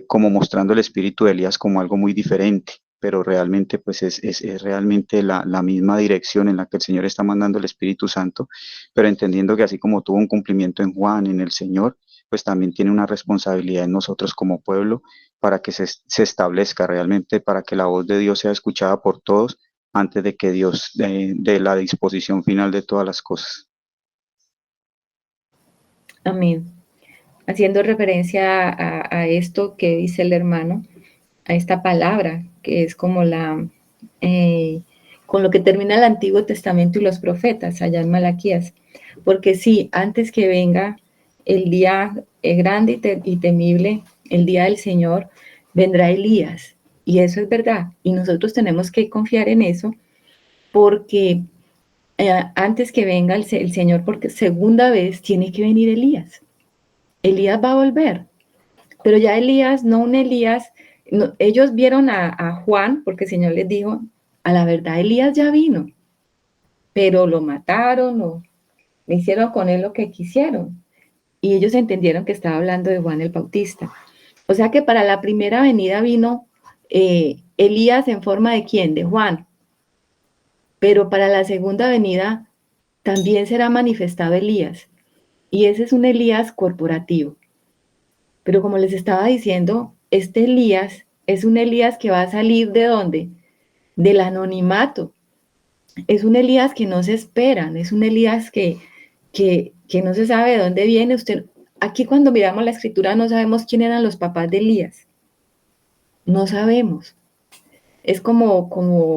como mostrando el espíritu de Elías como algo muy diferente, pero realmente pues es realmente la misma dirección en la que el Señor está mandando el Espíritu Santo, pero entendiendo que así como tuvo un cumplimiento en Juan, en el Señor, pues también tiene una responsabilidad en nosotros como pueblo para que se establezca realmente, para que la voz de Dios sea escuchada por todos antes de que Dios dé la disposición final de todas las cosas. Amén. Haciendo referencia a esto que dice el hermano, a esta palabra, que es como con lo que termina el Antiguo Testamento y los profetas, allá en Malaquías. Porque sí, antes que venga el día grande y temible, el día del Señor, vendrá Elías. Y eso es verdad. Y nosotros tenemos que confiar en eso, porque antes que venga el Señor, porque segunda vez tiene que venir Elías. Elías va a volver. Pero ya Elías, no un Elías, no, ellos vieron a Juan, porque el Señor les dijo, a la verdad Elías ya vino, pero lo mataron o le hicieron con él lo que quisieron. Y ellos entendieron que estaba hablando de Juan el Bautista. O sea que para la primera venida vino Elías en forma de quién, de Juan. Pero para la segunda venida también será manifestado Elías. Y ese es un Elías corporativo. Pero como les estaba diciendo, este Elías es un Elías que va a salir ¿de dónde? Del anonimato. Es un Elías que no se esperan, es un Elías que no se sabe de dónde viene. Aquí cuando miramos la escritura no sabemos quién eran los papás de Elías. No sabemos. Es como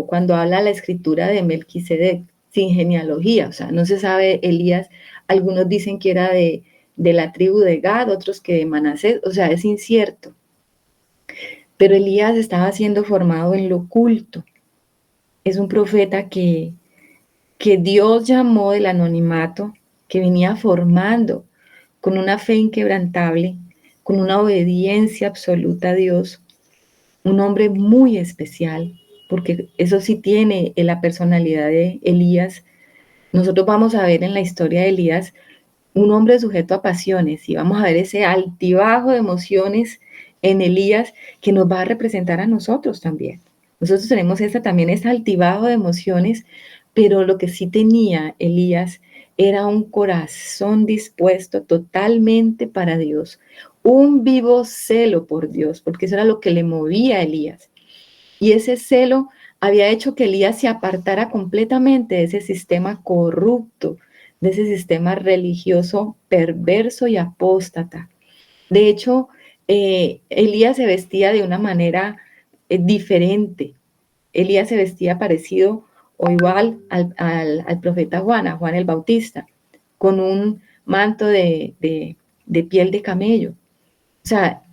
cuando habla la escritura de Melquisedec, sin genealogía, o sea, no se sabe Elías. Algunos dicen que era de la tribu de Gad, otros que de Manasés, o sea, es incierto. Pero Elías estaba siendo formado en lo oculto. Es un profeta que Dios llamó del anonimato, que venía formando con una fe inquebrantable, con una obediencia absoluta a Dios, un hombre muy especial, porque eso sí tiene la personalidad de Elías. Nosotros vamos a ver en la historia de Elías un hombre sujeto a pasiones y vamos a ver ese altibajo de emociones en Elías que nos va a representar a nosotros también. Nosotros tenemos también ese altibajo de emociones, pero lo que sí tenía Elías era un corazón dispuesto totalmente para Dios, un vivo celo por Dios, porque eso era lo que le movía a Elías. Y ese celo había hecho que Elías se apartara completamente de ese sistema corrupto, de ese sistema religioso perverso y apóstata. De hecho, Elías se vestía de una manera diferente. Elías se vestía parecido o igual al profeta Juan, a Juan el Bautista, con un manto de piel de camello. O sea,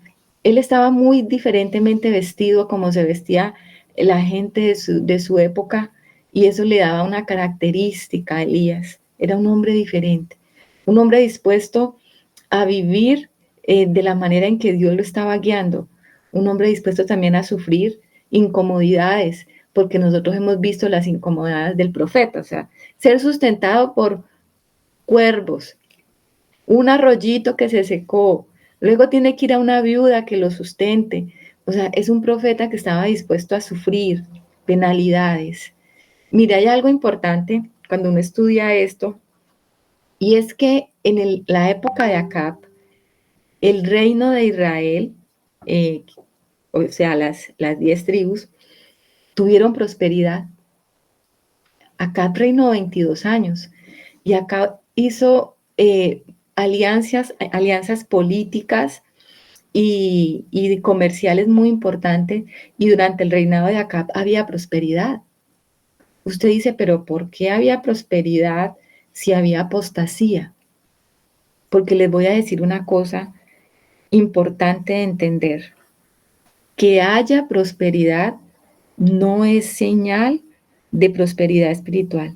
él estaba muy diferentemente vestido como se vestía la gente de su época, y eso le daba una característica a Elías. Era un hombre diferente, un hombre dispuesto a vivir de la manera en que Dios lo estaba guiando, un hombre dispuesto también a sufrir incomodidades, porque nosotros hemos visto las incomodidades del profeta, o sea, ser sustentado por cuervos, un arroyito que se secó, luego tiene que ir a una viuda que lo sustente. O sea, es un profeta que estaba dispuesto a sufrir penalidades. Mira, hay algo importante cuando uno estudia esto, y es que en la época de Acab, el reino de Israel, o sea, las 10 tribus, tuvieron prosperidad. Acab reinó 22 años y Acab hizo alianzas políticas y comerciales muy importantes, y durante el reinado de Acab había prosperidad. Usted dice, pero ¿por qué había prosperidad si había apostasía? Porque les voy a decir una cosa importante de entender. Que haya prosperidad no es señal de prosperidad espiritual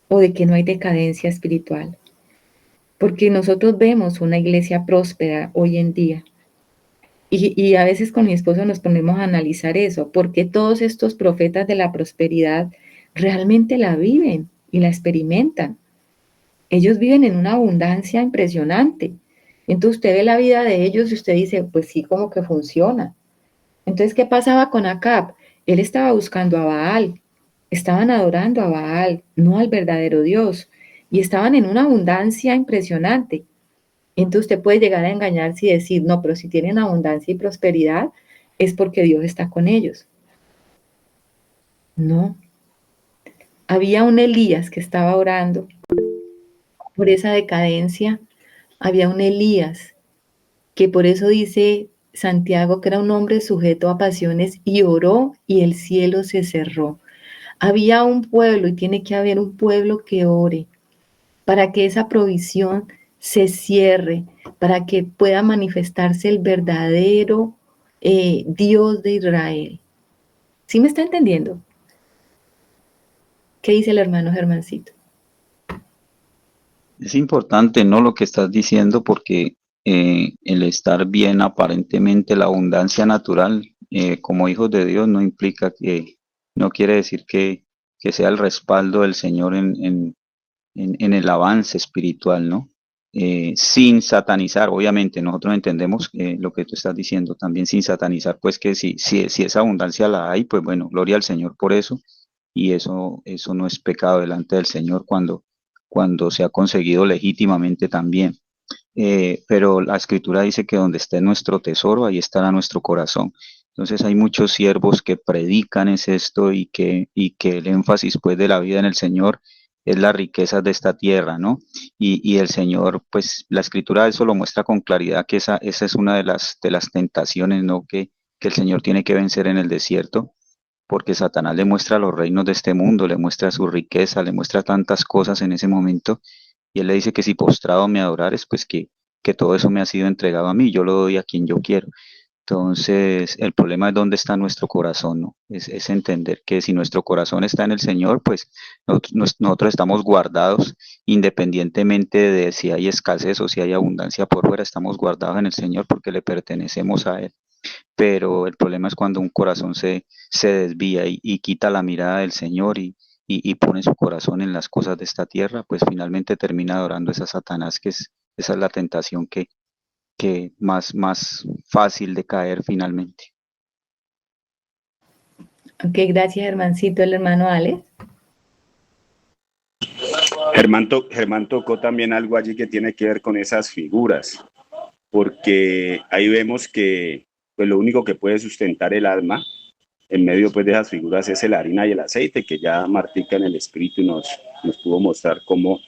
o de que no hay decadencia espiritual. Porque nosotros vemos una iglesia próspera hoy en día, Y a veces con mi esposo nos ponemos a analizar eso, porque todos estos profetas de la prosperidad realmente la viven y la experimentan. Ellos viven en una abundancia impresionante. Entonces usted ve la vida de ellos y usted dice, pues sí, como que funciona. Entonces, ¿qué pasaba con Acab? Él estaba buscando a Baal, estaban adorando a Baal, no al verdadero Dios, y estaban en una abundancia impresionante. Entonces usted puede llegar a engañarse y decir, no, pero si tienen abundancia y prosperidad, es porque Dios está con ellos. No. Había un Elías que estaba orando por esa decadencia. Había un Elías que por eso dice Santiago que era un hombre sujeto a pasiones y oró y el cielo se cerró. Había un pueblo y tiene que haber un pueblo que ore para que esa provisión se cierre, para que pueda manifestarse el verdadero Dios de Israel. ¿Sí me está entendiendo? ¿Qué dice el hermano Germancito? Es importante, ¿no? Lo que estás diciendo, porque el estar bien, aparentemente, la abundancia natural, como hijos de Dios, no implica no quiere decir que sea el respaldo del Señor en el avance espiritual, ¿no? Sin satanizar, obviamente, nosotros entendemos lo que tú estás diciendo, también sin satanizar, pues que si esa abundancia la hay, pues bueno, gloria al Señor por eso, y eso no es pecado delante del Señor cuando se ha conseguido legítimamente también. Pero la escritura dice que donde esté nuestro tesoro, ahí estará nuestro corazón. Entonces hay muchos siervos que predican es esto y que el énfasis pues de la vida en el Señor es las riquezas de esta tierra, ¿no? Y el Señor, pues la escritura eso lo muestra con claridad, que esa es una de las tentaciones, ¿no? Que el Señor tiene que vencer en el desierto, porque Satanás le muestra los reinos de este mundo, le muestra su riqueza, le muestra tantas cosas en ese momento, y él le dice que si postrado me adorares, pues que todo eso me ha sido entregado a mí, yo lo doy a quien yo quiero. Entonces, el problema es dónde está nuestro corazón, ¿no? Es entender que si nuestro corazón está en el Señor, pues nosotros estamos guardados, independientemente de si hay escasez o si hay abundancia por fuera, estamos guardados en el Señor porque le pertenecemos a Él. Pero el problema es cuando un corazón se desvía y quita la mirada del Señor y pone su corazón en las cosas de esta tierra, pues finalmente termina adorando a esa Satanás, esa es la tentación que más fácil de caer finalmente. Ok, gracias, Germancito, el hermano Alex. Germán tocó también algo allí que tiene que ver con esas figuras, porque ahí vemos que pues, lo único que puede sustentar el alma en medio pues, de esas figuras es la harina y el aceite, que ya Martica en el espíritu nos pudo mostrar cómo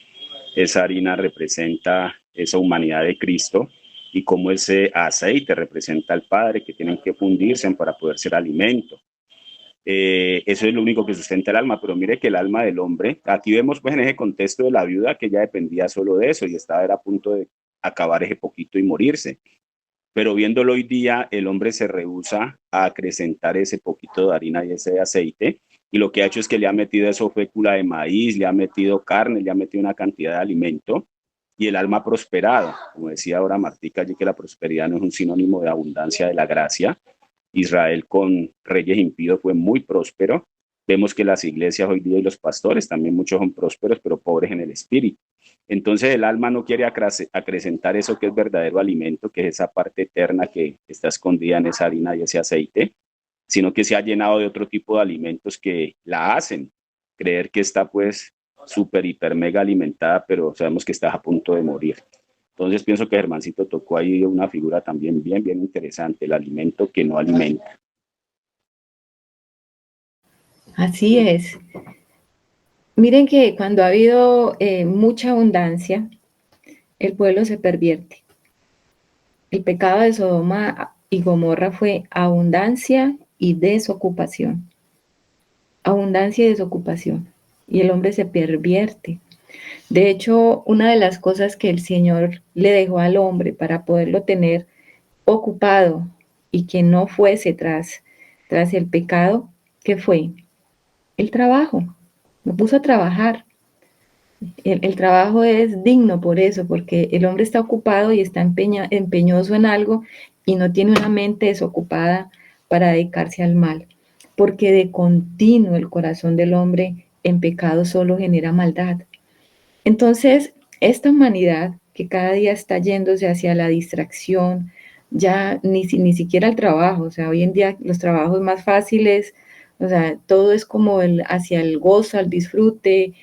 esa harina representa esa humanidad de Cristo y cómo ese aceite representa al Padre, que tienen que fundirse para poder ser alimento. Eso es lo único que sustenta el alma, pero mire que el alma del hombre, aquí vemos pues en ese contexto de la viuda que ya dependía solo de eso y estaba a punto de acabar ese poquito y morirse. Pero viéndolo hoy día, el hombre se rehúsa a acrecentar ese poquito de harina y ese aceite, y lo que ha hecho es que le ha metido eso fécula de maíz, le ha metido carne, le ha metido una cantidad de alimento, y el alma ha prosperado. Como decía ahora Martica, allí que la prosperidad no es un sinónimo de abundancia de la gracia. Israel con reyes impíos fue muy próspero. Vemos que las iglesias hoy día y los pastores también muchos son prósperos, pero pobres en el espíritu. Entonces el alma no quiere acrecentar eso que es verdadero alimento, que es esa parte eterna que está escondida en esa harina y ese aceite, sino que se ha llenado de otro tipo de alimentos que la hacen creer que está pues súper, hiper, mega alimentada, pero sabemos que está a punto de morir. Entonces pienso que Germancito tocó ahí una figura también bien interesante, el alimento que no alimenta. Así es. Miren que cuando ha habido mucha abundancia, el pueblo se pervierte. El pecado de Sodoma y Gomorra fue abundancia y desocupación. Abundancia y desocupación. Y el hombre se pervierte. De hecho, una de las cosas que el Señor le dejó al hombre para poderlo tener ocupado y que no fuese tras el pecado, ¿qué fue? El trabajo. Lo puso a trabajar. El trabajo es digno por eso, porque el hombre está ocupado y está empeñoso en algo y no tiene una mente desocupada para dedicarse al mal, porque de continuo el corazón del hombre en pecado solo genera maldad. Entonces, esta humanidad que cada día está yéndose hacia la distracción, ya ni siquiera el trabajo, o sea, hoy en día los trabajos más fáciles, o sea, todo es como hacia el gozo, al disfrute,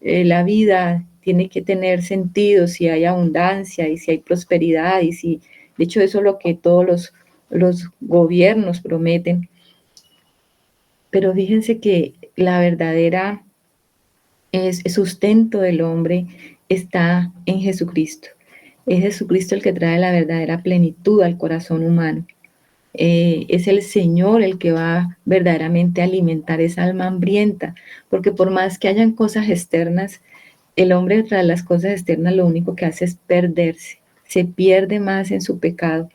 la vida tiene que tener sentido si hay abundancia y si hay prosperidad y si, de hecho, eso es lo que todos los gobiernos prometen. Pero fíjense que la verdadera sustento del hombre está en Jesucristo. Es Jesucristo el que trae la verdadera plenitud al corazón humano. Es el Señor el que va verdaderamente a alimentar esa alma hambrienta, porque por más que hayan cosas externas, el hombre tras las cosas externas lo único que hace es perderse, se pierde más en su pecado.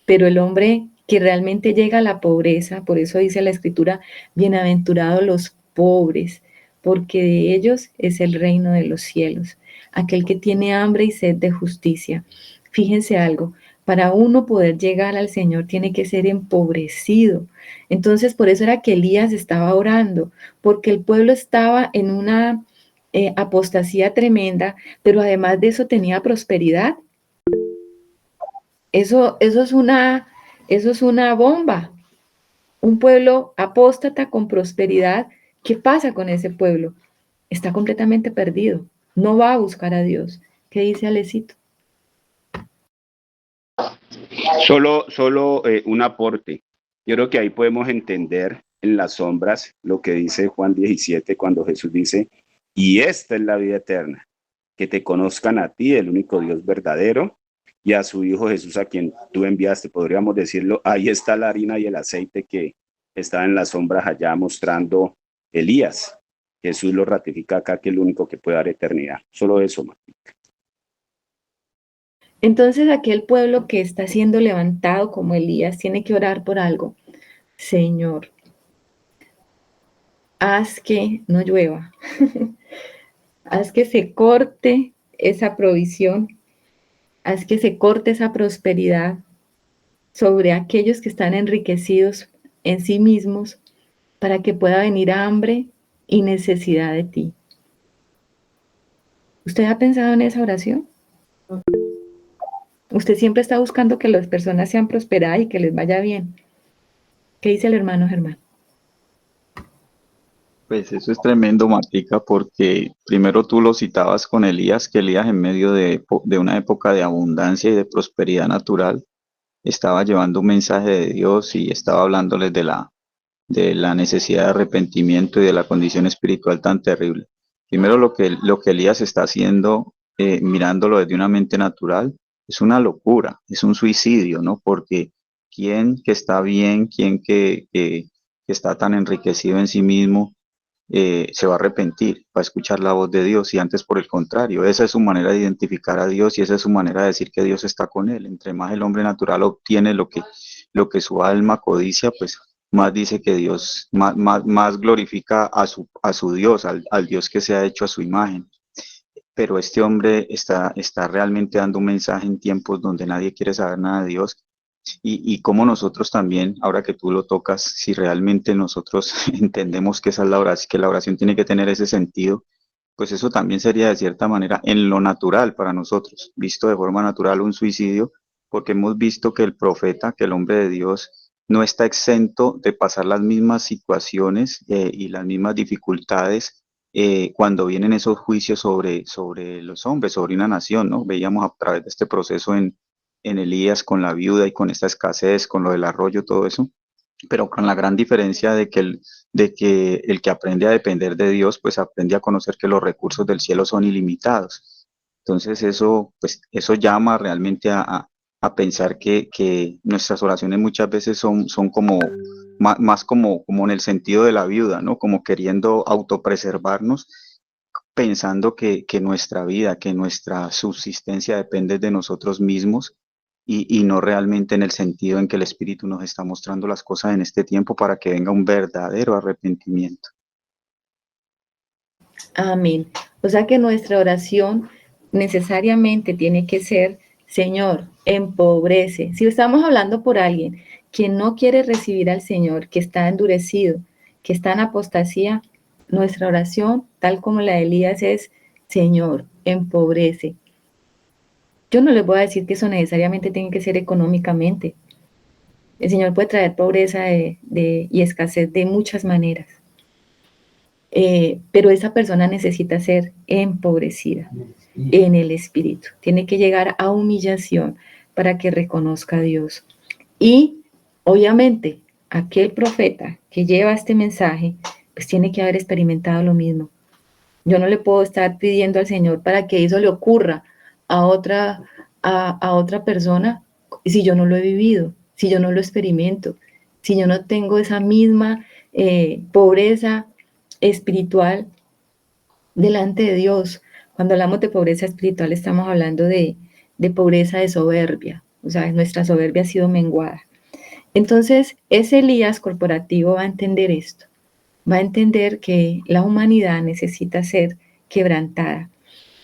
Pero el hombre que realmente llega a la pobreza, por eso dice la Escritura, bienaventurados los pobres, porque de ellos es el reino de los cielos. Aquel que tiene hambre y sed de justicia. Fíjense algo, para uno poder llegar al Señor tiene que ser empobrecido. Entonces, por eso era que Elías estaba orando, porque el pueblo estaba en una apostasía tremenda, pero además de eso tenía prosperidad. Eso es una bomba. Un pueblo apóstata con prosperidad, ¿qué pasa con ese pueblo? Está completamente perdido. No va a buscar a Dios. ¿Qué dice Alecito? Solo un aporte. Yo creo que ahí podemos entender en las sombras lo que dice Juan 17 cuando Jesús dice, y esta es la vida eterna, que te conozcan a ti, el único Dios verdadero, y a su Hijo Jesús a quien tú enviaste. Podríamos decirlo, ahí está la harina y el aceite que está en las sombras allá mostrando Elías. Jesús lo ratifica acá, que es el único que puede dar eternidad. Solo eso, Martín. Entonces aquel pueblo que está siendo levantado como Elías tiene que orar por algo. Señor, haz que no llueva. Haz que se corte esa provisión. Haz que se corte esa prosperidad sobre aquellos que están enriquecidos en sí mismos para que pueda venir hambre y necesidad de ti. ¿Usted ha pensado en esa oración? Usted siempre está buscando que las personas sean prosperadas y que les vaya bien. ¿Qué dice el hermano Germán? Pues eso es tremendo, Matica, porque primero tú lo citabas con Elías, que Elías en medio de una época de abundancia y de prosperidad natural estaba llevando un mensaje de Dios y estaba hablándoles de la necesidad de arrepentimiento y de la condición espiritual tan terrible. Primero lo que Elías está haciendo, mirándolo desde una mente natural, es una locura, es un suicidio, ¿no? Porque quién que está bien, que está tan enriquecido en sí mismo, se va a arrepentir, va a escuchar la voz de Dios y antes por el contrario, esa es su manera de identificar a Dios y esa es su manera de decir que Dios está con él. Entre más el hombre natural obtiene lo que su alma codicia, pues más dice que Dios, más glorifica a su Dios, al Dios que se ha hecho a su imagen. Pero este hombre está realmente dando un mensaje en tiempos donde nadie quiere saber nada de Dios y cómo nosotros también, ahora que tú lo tocas, si realmente nosotros entendemos que esa es la oración, que la oración tiene que tener ese sentido, pues eso también sería de cierta manera en lo natural para nosotros, visto de forma natural un suicidio, porque hemos visto que el profeta, que el hombre de Dios, no está exento de pasar las mismas situaciones y las mismas dificultades cuando vienen esos juicios sobre los hombres, sobre una nación, ¿no? Veíamos a través de este proceso en Elías con la viuda y con esta escasez, con lo del arroyo, todo eso, pero con la gran diferencia de que el que aprende a depender de Dios, pues aprende a conocer que los recursos del cielo son ilimitados. Entonces eso, pues eso llama realmente a pensar que nuestras oraciones muchas veces son como, más como en el sentido de la viuda, ¿no? Como queriendo autopreservarnos, pensando que nuestra vida, que nuestra subsistencia depende de nosotros mismos y no realmente en el sentido en que el Espíritu nos está mostrando las cosas en este tiempo para que venga un verdadero arrepentimiento. Amén. O sea que nuestra oración necesariamente tiene que ser, Señor, empobrece. Si estamos hablando por alguien que no quiere recibir al Señor, que está endurecido, que está en apostasía, nuestra oración, tal como la de Elías, es, Señor, empobrece. Yo no les voy a decir que eso necesariamente tiene que ser económicamente. El Señor puede traer pobreza y escasez de muchas maneras. Pero esa persona necesita ser empobrecida en el espíritu. Tiene que llegar a humillación para que reconozca a Dios. Y obviamente aquel profeta que lleva este mensaje, pues tiene que haber experimentado lo mismo. Yo no le puedo estar pidiendo al Señor para que eso le ocurra a otra persona si yo no lo he vivido, si yo no lo experimento, si yo no tengo esa misma pobreza espiritual delante de Dios. Cuando hablamos de pobreza espiritual estamos hablando de pobreza de soberbia, o sea, nuestra soberbia ha sido menguada. Entonces, ese Elías corporativo va a entender esto, va a entender que la humanidad necesita ser quebrantada.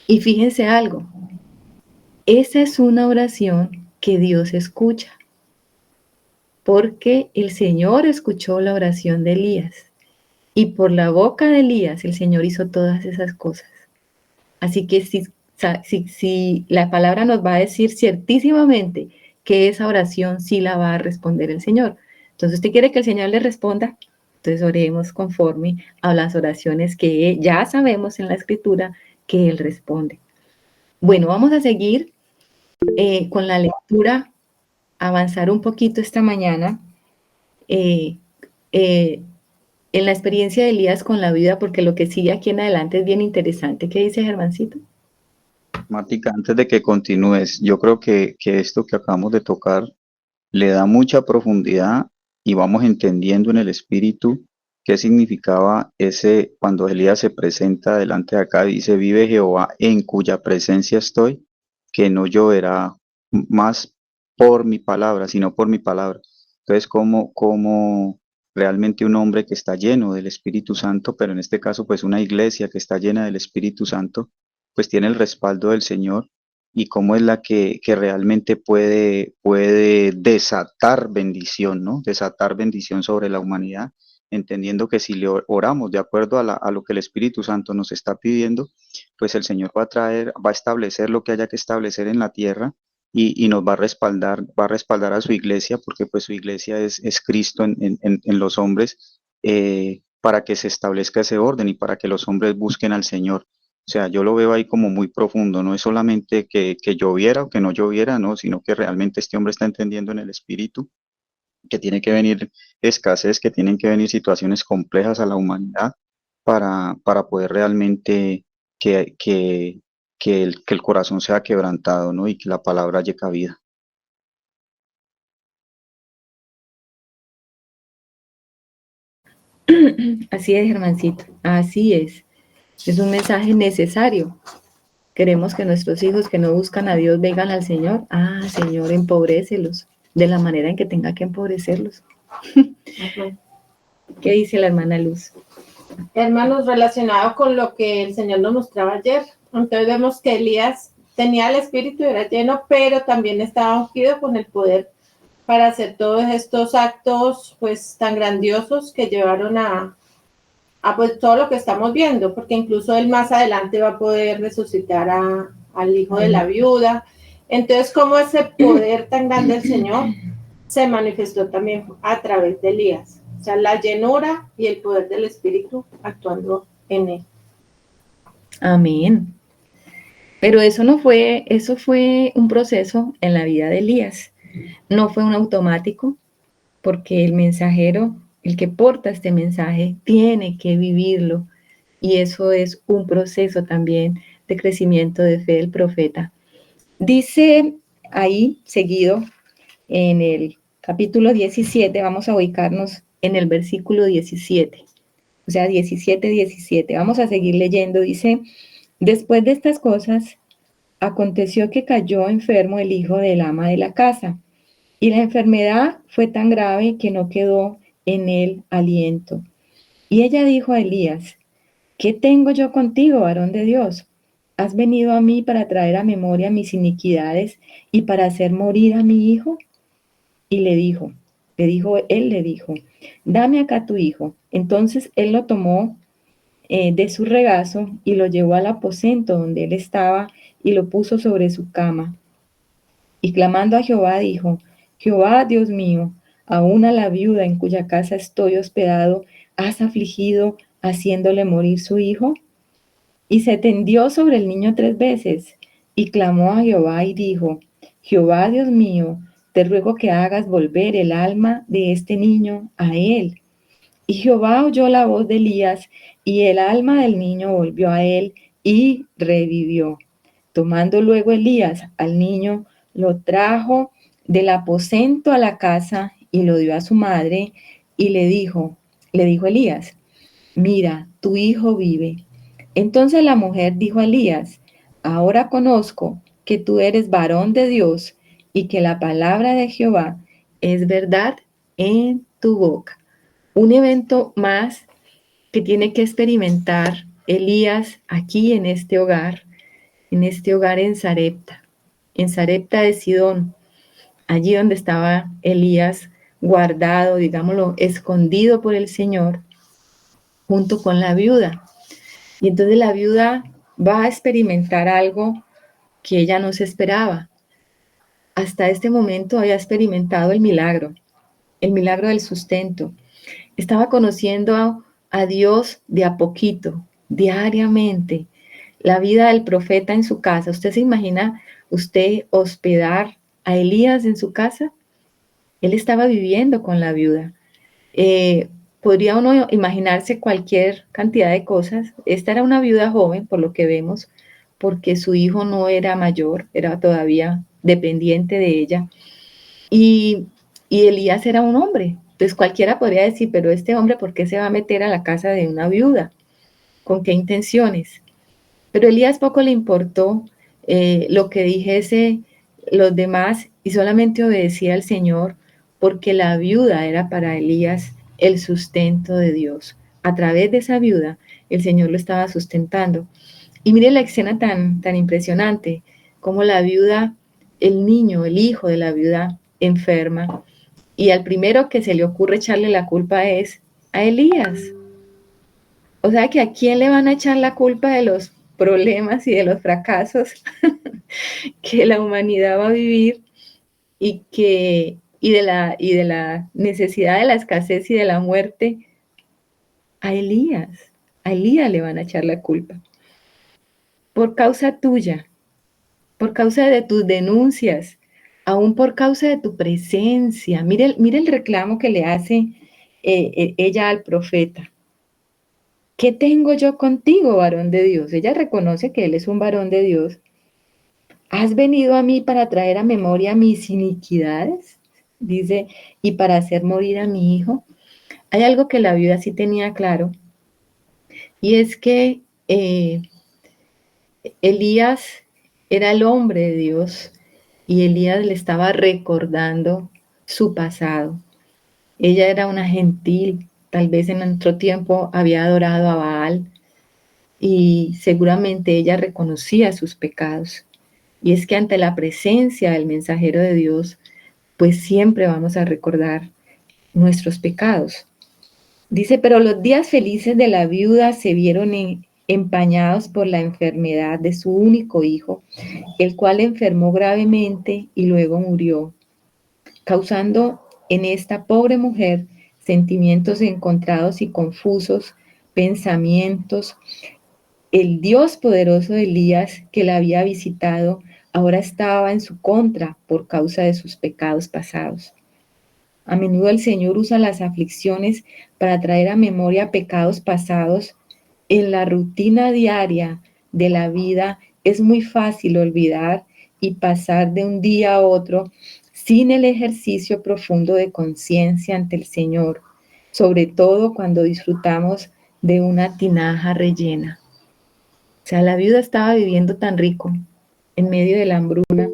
Y fíjense algo, esa es una oración que Dios escucha, porque el Señor escuchó la oración de Elías. Y por la boca de Elías el Señor hizo todas esas cosas. Así que si la palabra nos va a decir ciertísimamente que esa oración sí la va a responder el Señor. Entonces, ¿usted quiere que el Señor le responda? Entonces oremos conforme a las oraciones que ya sabemos en la Escritura que Él responde. Bueno, vamos a seguir con la lectura, avanzar un poquito esta mañana. En la experiencia de Elías con la vida, porque lo que sigue aquí en adelante es bien interesante. ¿Qué dice Germancito? Mática, antes de que continúes, yo creo que esto que acabamos de tocar le da mucha profundidad y vamos entendiendo en el espíritu qué significaba ese cuando Elías se presenta delante de acá, dice, vive Jehová en cuya presencia estoy, que no lloverá más por mi palabra, sino por mi palabra. Entonces, como realmente un hombre que está lleno del Espíritu Santo, pero en este caso, pues una iglesia que está llena del Espíritu Santo, pues tiene el respaldo del Señor y cómo es la que realmente puede desatar bendición, ¿no? Desatar bendición sobre la humanidad, entendiendo que si le oramos de acuerdo a lo que el Espíritu Santo nos está pidiendo, pues el Señor va a establecer lo que haya que establecer en la tierra y nos va a respaldar a su iglesia, porque pues su iglesia es Cristo en los hombres, para que se establezca ese orden y para que los hombres busquen al Señor. O sea, yo lo veo ahí como muy profundo, no es solamente que lloviera o que no lloviera, no, sino que realmente este hombre está entendiendo en el espíritu que tiene que venir escasez, que tienen que venir situaciones complejas a la humanidad para poder realmente que el corazón sea quebrantado, ¿no? Y que la palabra haya cabida. Así es, Germancito, así es. Es un mensaje necesario. Queremos que nuestros hijos que no buscan a Dios vengan al Señor. Ah, Señor, empobrécelos de la manera en que tenga que empobrecerlos. ¿Qué dice la hermana Luz? Hermanos, relacionado con lo que el Señor nos mostraba ayer, entonces vemos que Elías tenía el espíritu, era lleno, pero también estaba ungido con el poder para hacer todos estos actos pues tan grandiosos que llevaron a pues todo lo que estamos viendo, porque incluso él más adelante va a poder resucitar al hijo de la viuda. Entonces, cómo ese poder tan grande del Señor se manifestó también a través de Elías. O sea, la llenura y el poder del Espíritu actuando en él. Amén. Pero eso fue un proceso en la vida de Elías. No fue un automático, porque el mensajero, el que porta este mensaje, tiene que vivirlo. Y eso es un proceso también de crecimiento de fe del profeta. Dice ahí, seguido, en el capítulo 17, vamos a ubicarnos en el versículo 17. O sea, 17. Vamos a seguir leyendo. Dice, después de estas cosas, aconteció que cayó enfermo el hijo del ama de la casa, y la enfermedad fue tan grave que no quedó en él aliento. Y ella dijo a Elías, ¿qué tengo yo contigo, varón de Dios? ¿Has venido a mí para traer a memoria mis iniquidades y para hacer morir a mi hijo? Y él le dijo, dame acá tu hijo. Entonces él lo tomó de su regazo y lo llevó al aposento donde él estaba y lo puso sobre su cama. Y clamando a Jehová dijo, Jehová, Dios mío, aún a la viuda en cuya casa estoy hospedado, ¿has afligido haciéndole morir su hijo? Y se tendió sobre el niño 3 veces y clamó a Jehová y dijo, Jehová, Dios mío, te ruego que hagas volver el alma de este niño a él. Y Jehová oyó la voz de Elías, y el alma del niño volvió a él y revivió. Tomando luego Elías al niño, lo trajo del aposento a la casa y lo dio a su madre, y le dijo Elías, mira, tu hijo vive. Entonces la mujer dijo a Elías, ahora conozco que tú eres varón de Dios y que la palabra de Jehová es verdad en tu boca. Un evento más que tiene que experimentar Elías aquí en este hogar en Sarepta de Sidón, allí donde estaba Elías guardado, digámoslo, escondido por el Señor, junto con la viuda. Y entonces la viuda va a experimentar algo que ella no se esperaba. Hasta este momento había experimentado el milagro del sustento. Estaba conociendo a Dios de a poquito, diariamente. La vida del profeta en su casa. ¿Usted se imagina usted hospedar a Elías en su casa? Él estaba viviendo con la viuda. Podría uno imaginarse cualquier cantidad de cosas. Esta era una viuda joven, por lo que vemos, porque su hijo no era mayor, era todavía dependiente de ella. Y Elías era un hombre. Entonces cualquiera podría decir, pero este hombre, ¿por qué se va a meter a la casa de una viuda? ¿Con qué intenciones? Pero Elías poco le importó lo que dijese los demás y solamente obedecía al Señor porque la viuda era para Elías el sustento de Dios. A través de esa viuda el Señor lo estaba sustentando. Y mire la escena tan impresionante, como la viuda, el niño, el hijo de la viuda enferma, y al primero que se le ocurre echarle la culpa es a Elías. O sea que ¿a quién le van a echar la culpa de los problemas y de los fracasos que la humanidad va a vivir y de la necesidad de la escasez y de la muerte? A Elías. A Elías le van a echar la culpa. Por causa tuya, por causa de tus denuncias, aún por causa de tu presencia. Mire el reclamo que le hace ella al profeta. ¿Qué tengo yo contigo, varón de Dios? Ella reconoce que él es un varón de Dios. ¿Has venido a mí para traer a memoria mis iniquidades? Dice, y para hacer morir a mi hijo. Hay algo que la viuda sí tenía claro, y es que Elías era el hombre de Dios, y Elías le estaba recordando su pasado. Ella era una gentil, tal vez en otro tiempo había adorado a Baal, y seguramente ella reconocía sus pecados. Y es que ante la presencia del mensajero de Dios, pues siempre vamos a recordar nuestros pecados. Dice, pero los días felices de la viuda se vieron empañados por la enfermedad de su único hijo, el cual enfermó gravemente y luego murió, causando en esta pobre mujer sentimientos encontrados y confusos, pensamientos. El Dios poderoso de Elías que la había visitado ahora estaba en su contra por causa de sus pecados pasados. A menudo el Señor usa las aflicciones para traer a memoria pecados pasados. En la rutina diaria de la vida es muy fácil olvidar y pasar de un día a otro sin el ejercicio profundo de conciencia ante el Señor, sobre todo cuando disfrutamos de una tinaja rellena. O sea, la viuda estaba viviendo tan rico en medio de la hambruna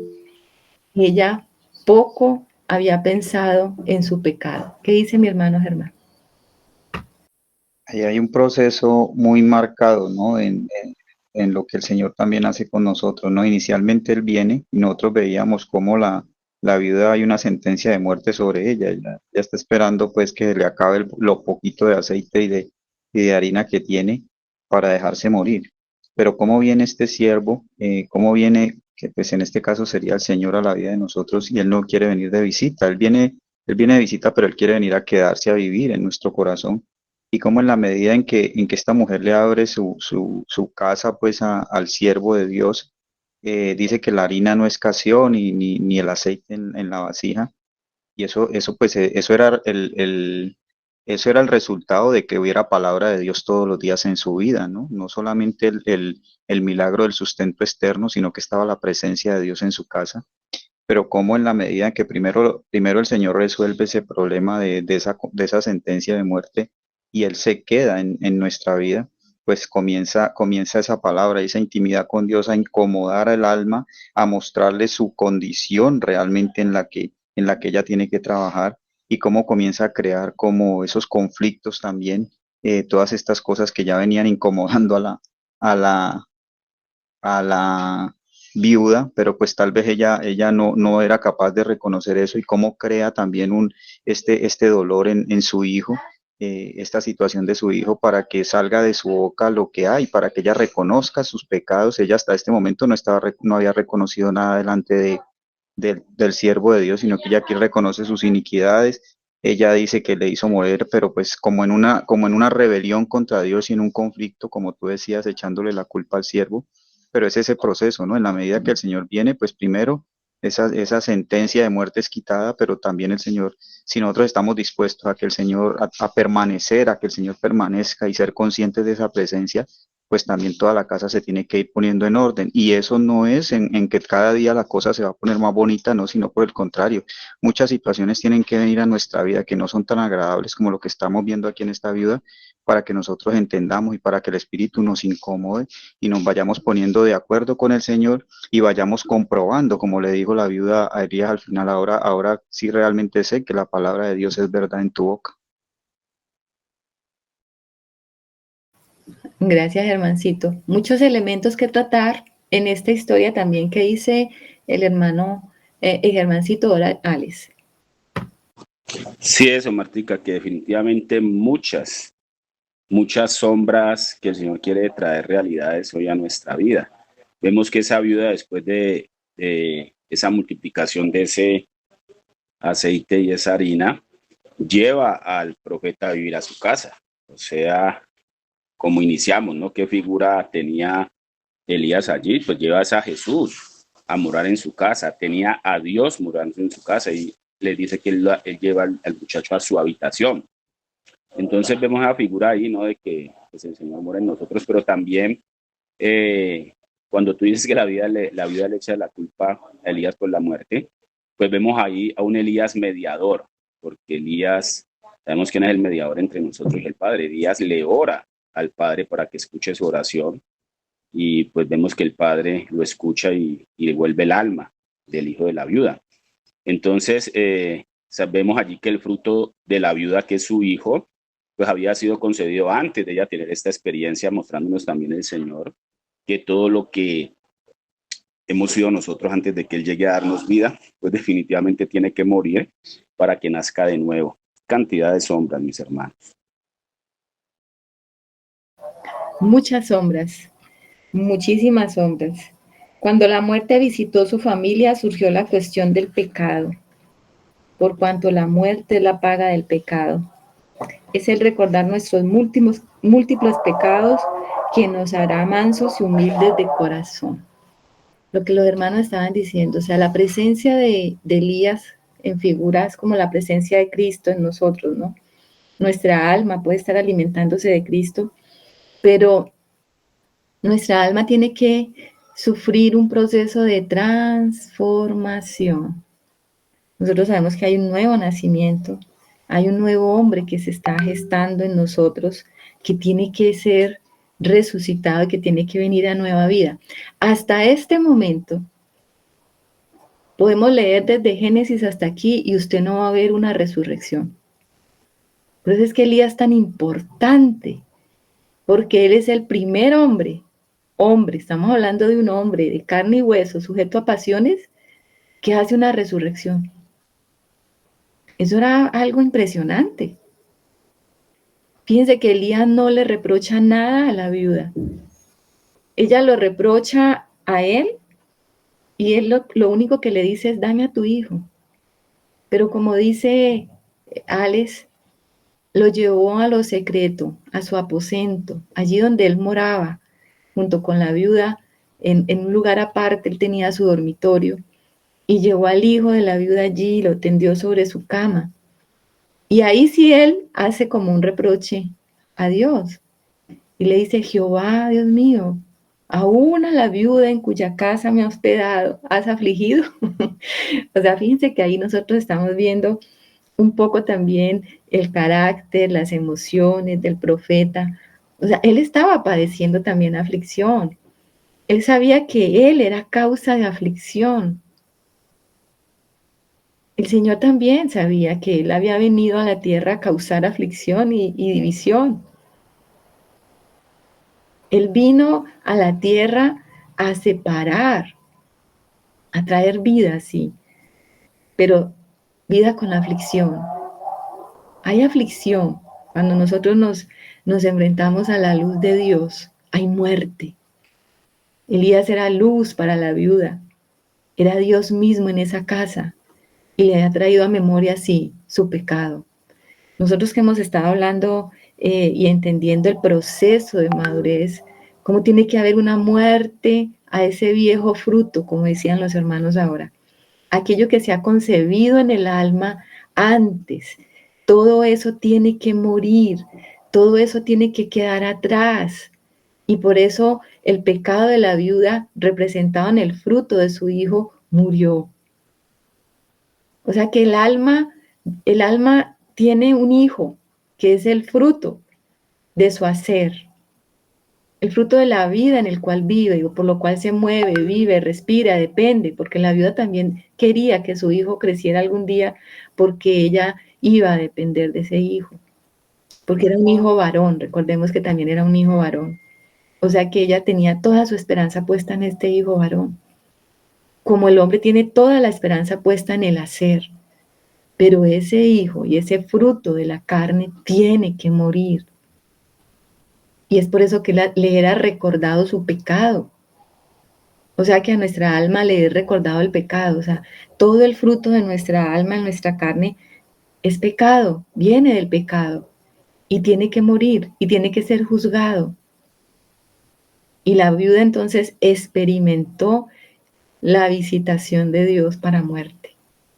y ella poco había pensado en su pecado. ¿Qué dice mi hermano Germán? Ahí hay un proceso muy marcado, ¿no? En lo que el Señor también hace con nosotros, ¿no? Inicialmente Él viene y nosotros veíamos cómo la viuda hay una sentencia de muerte sobre ella. Ya está esperando pues que le acabe lo poquito de aceite y de harina que tiene para dejarse morir. Pero cómo viene este siervo, cómo viene, que pues en este caso sería el Señor a la vida de nosotros y Él no quiere venir de visita. Él viene de visita, pero Él quiere venir a quedarse a vivir en nuestro corazón y como en la medida en que esta mujer le abre su casa pues al siervo de Dios, dice que la harina no escaseó ni el aceite en la vasija, y eso pues eso era el resultado de que hubiera palabra de Dios todos los días en su vida, ¿no? No solamente el milagro del sustento externo, sino que estaba la presencia de Dios en su casa. Pero como en la medida en que primero el Señor resuelve ese problema de esa sentencia de muerte y Él se queda en nuestra vida, pues comienza esa palabra, esa intimidad con Dios a incomodar al alma, a mostrarle su condición realmente en la que ella tiene que trabajar y cómo comienza a crear como esos conflictos también, todas estas cosas que ya venían incomodando a la, a la viuda, pero pues tal vez ella no era capaz de reconocer eso y cómo crea también este dolor en su hijo, esta situación de su hijo para que salga de su boca lo que hay, para que ella reconozca sus pecados. Ella hasta este momento no había reconocido nada delante del siervo de Dios, sino que ella aquí reconoce sus iniquidades. Ella dice que le hizo morir, pero pues como en una rebelión contra Dios y en un conflicto, como tú decías, echándole la culpa al siervo. Pero es ese proceso, ¿no? En la medida que el Señor viene, pues primero esa sentencia de muerte es quitada, pero también el Señor, si nosotros estamos dispuestos a que el Señor, a permanecer, a que el Señor permanezca y ser conscientes de esa presencia, pues también toda la casa se tiene que ir poniendo en orden. Y eso no es en que cada día la cosa se va a poner más bonita, no, sino por el contrario. Muchas situaciones tienen que venir a nuestra vida que no son tan agradables como lo que estamos viendo aquí en esta viuda, para que nosotros entendamos y para que el Espíritu nos incomode y nos vayamos poniendo de acuerdo con el Señor y vayamos comprobando, como le dijo la viuda a Elías al final, ahora sí realmente sé que la palabra de Dios es verdad en tu boca. Gracias, Germancito. Muchos elementos que tratar en esta historia también que dice el hermano, el Germancito, ahora Alex. Sí, eso, Martica, que definitivamente muchas sombras que el Señor quiere traer realidades hoy a nuestra vida. Vemos que esa viuda, después de esa multiplicación de ese aceite y esa harina, lleva al profeta a vivir a su casa. O sea, como iniciamos, ¿no? ¿Qué figura tenía Elías allí? Pues lleva a Jesús a morar en su casa, tenía a Dios morando en su casa y le dice que él lleva al muchacho a su habitación. Entonces vemos la figura ahí, ¿no? De que pues, el Señor mora en nosotros, pero también cuando tú dices que la vida le echa la culpa a Elías por la muerte, pues vemos ahí a un Elías mediador, porque Elías, sabemos quién es el mediador entre nosotros y el Padre. Elías le ora al Padre para que escuche su oración y pues vemos que el Padre lo escucha y devuelve el alma del hijo de la viuda. Entonces, sabemos allí que el fruto de la viuda, que es su hijo, pues había sido concedido antes de ella tener esta experiencia, mostrándonos también el Señor que todo lo que hemos sido nosotros antes de que Él llegue a darnos vida, pues definitivamente tiene que morir para que nazca de nuevo. Cantidad de sombras, mis hermanos. Muchas sombras, muchísimas sombras. Cuando la muerte visitó su familia, surgió la cuestión del pecado, por cuanto la muerte es la paga del pecado. Es el recordar nuestros múltiples pecados que nos hará mansos y humildes de corazón. Lo que los hermanos estaban diciendo, o sea, la presencia de Elías en figuras como la presencia de Cristo en nosotros, ¿no? Nuestra alma puede estar alimentándose de Cristo, pero nuestra alma tiene que sufrir un proceso de transformación. Nosotros sabemos que hay un nuevo nacimiento, hay un nuevo hombre que se está gestando en nosotros, que tiene que ser resucitado, que tiene que venir a nueva vida. Hasta este momento, podemos leer desde Génesis hasta aquí y usted no va a ver una resurrección. Por eso es que Elías es tan importante, porque él es el primer hombre, estamos hablando de un hombre de carne y hueso, sujeto a pasiones, que hace una resurrección. Eso era algo impresionante. Fíjense que Elías no le reprocha nada a la viuda. Ella lo reprocha a él y él lo único que le dice es dame a tu hijo. Pero como dice Alex, lo llevó a lo secreto, a su aposento, allí donde él moraba, junto con la viuda, en un lugar aparte, él tenía su dormitorio, y llevó al hijo de la viuda allí y lo tendió sobre su cama. Y ahí sí él hace como un reproche a Dios, y le dice, Jehová, Dios mío, aún a la viuda en cuya casa me ha hospedado, ¿has afligido? O sea, fíjense que ahí nosotros estamos viendo un poco también el carácter, las emociones del profeta. O sea, él estaba padeciendo también aflicción. Él sabía que él era causa de aflicción. El Señor también sabía que él había venido a la tierra a causar aflicción y división. Él vino a la tierra a separar, a traer vida, sí, pero vida con aflicción. Hay aflicción cuando nosotros nos enfrentamos a la luz de Dios. Hay muerte. Elías era luz para la viuda. Era Dios mismo en esa casa y le ha traído a memoria así su pecado. Nosotros que hemos estado hablando y entendiendo el proceso de madurez, cómo tiene que haber una muerte a ese viejo fruto, como decían los hermanos ahora. Aquello que se ha concebido en el alma antes, todo eso tiene que morir, todo eso tiene que quedar atrás. Y por eso el pecado de la viuda, representado en el fruto de su hijo, murió. O sea que el alma tiene un hijo, que es el fruto de su hacer, el fruto de la vida en el cual vive, por lo cual se mueve, vive, respira, depende, porque la viuda también quería que su hijo creciera algún día, porque ella iba a depender de ese hijo, porque era un hijo varón, recordemos que también era un hijo varón. O sea que ella tenía toda su esperanza puesta en este hijo varón, como el hombre tiene toda la esperanza puesta en el hacer. Pero ese hijo y ese fruto de la carne tiene que morir. Y es por eso que le era recordado su pecado. O sea que a nuestra alma le es recordado el pecado. O sea, todo el fruto de nuestra alma, en nuestra carne, es pecado, viene del pecado. Y tiene que morir, y tiene que ser juzgado. Y la viuda entonces experimentó la visitación de Dios para muerte.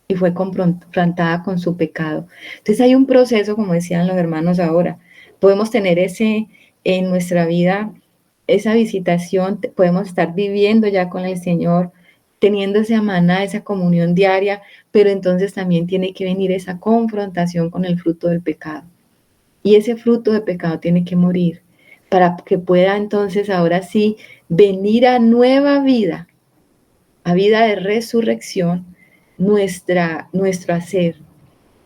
Y fue confrontada con su pecado. Entonces hay un proceso, como decían los hermanos ahora. Podemos tener en nuestra vida, esa visitación, podemos estar viviendo ya con el Señor, teniendo esa maná, esa comunión diaria, pero entonces también tiene que venir esa confrontación con el fruto del pecado. Y ese fruto de pecado tiene que morir para que pueda entonces ahora sí venir a nueva vida, a vida de resurrección, nuestro hacer.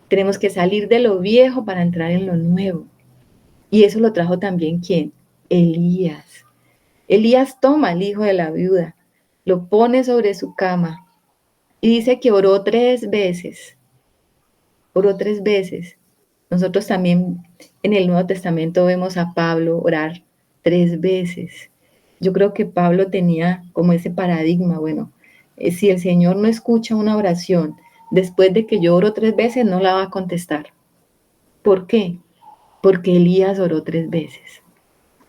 Tenemos que salir de lo viejo para entrar en lo nuevo. Y eso lo trajo también ¿quién? Elías. Elías toma al hijo de la viuda, lo pone sobre su cama y dice que oró 3 veces. Oró 3 veces. Nosotros también en el Nuevo Testamento vemos a Pablo orar 3 veces. Yo creo que Pablo tenía como ese paradigma, bueno, si el Señor no escucha una oración después de que yo oro 3 veces, no la va a contestar. ¿Por qué? Porque Elías oró 3 veces.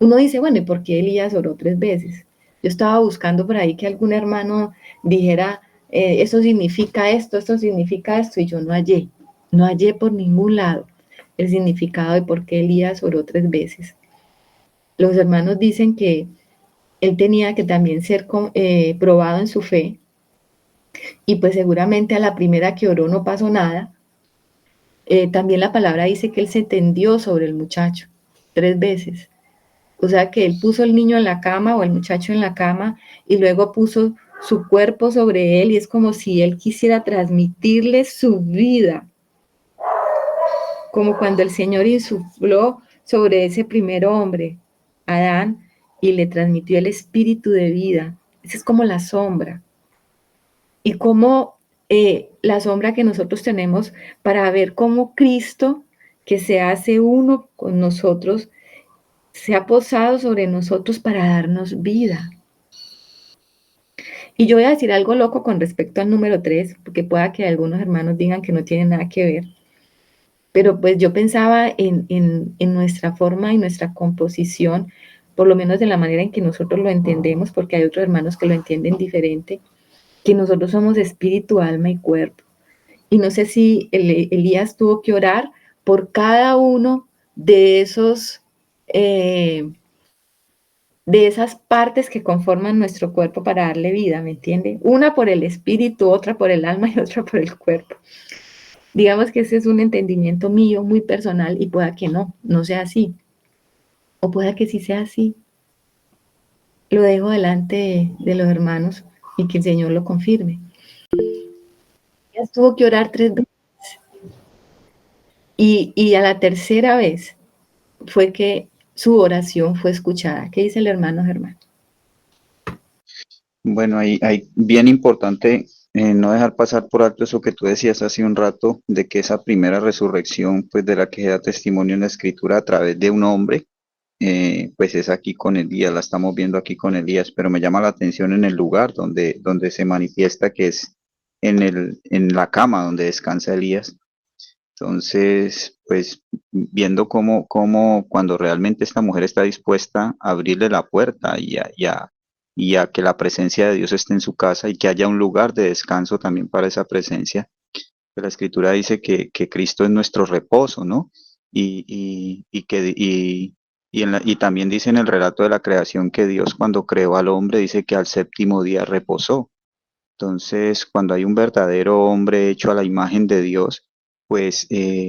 Uno dice, bueno, ¿y por qué Elías oró 3 veces? Yo estaba buscando por ahí que algún hermano dijera, eso significa esto significa esto, y yo no hallé por ningún lado el significado de por qué Elías oró 3 veces. Los hermanos dicen que él tenía que también ser probado en su fe, y pues seguramente a la primera que oró no pasó nada. También la palabra dice que él se tendió sobre el muchacho 3 veces. O sea que él puso el niño en la cama o el muchacho en la cama y luego puso su cuerpo sobre él y es como si él quisiera transmitirle su vida. como cuando el Señor insufló sobre ese primer hombre, Adán, y le transmitió el espíritu de vida. Esa es como la sombra. Y como la sombra que nosotros tenemos para ver cómo Cristo, que se hace uno con nosotros, se ha posado sobre nosotros para darnos vida. Y yo voy a decir algo loco con respecto al número 3, porque pueda que algunos hermanos digan que no tiene nada que ver. Pero pues yo pensaba en nuestra forma y nuestra composición, por lo menos de la manera en que nosotros lo entendemos, porque hay otros hermanos que lo entienden diferente, que nosotros somos espíritu, alma y cuerpo. Y no sé si Elías tuvo que orar por cada uno de esos, de esas partes que conforman nuestro cuerpo para darle vida, ¿me entiende? Una por el espíritu, otra por el alma y otra por el cuerpo. Digamos que ese es un entendimiento mío, muy personal, y pueda que no sea así. O pueda que sí sea así. Lo dejo delante de los hermanos y que el Señor lo confirme. Elías tuvo que orar 3 veces. Y a la tercera vez fue que su oración fue escuchada. ¿Qué dice el hermano Germán? Bueno, hay bien importante no dejar pasar por alto eso que tú decías hace un rato, de que esa primera resurrección, pues de la que da testimonio en la Escritura a través de un hombre, pues es aquí con Elías, la estamos viendo aquí con Elías, pero me llama la atención en el lugar donde se manifiesta, que es en la cama donde descansa Elías. Entonces, pues viendo cómo cuando realmente esta mujer está dispuesta a abrirle la puerta y a que la presencia de Dios esté en su casa y que haya un lugar de descanso también para esa presencia, pues la Escritura dice que Cristo es nuestro reposo, ¿no? Y también dice en el relato de la creación que Dios cuando creó al hombre dice que al séptimo día reposó. Entonces, cuando hay un verdadero hombre hecho a la imagen de Dios, pues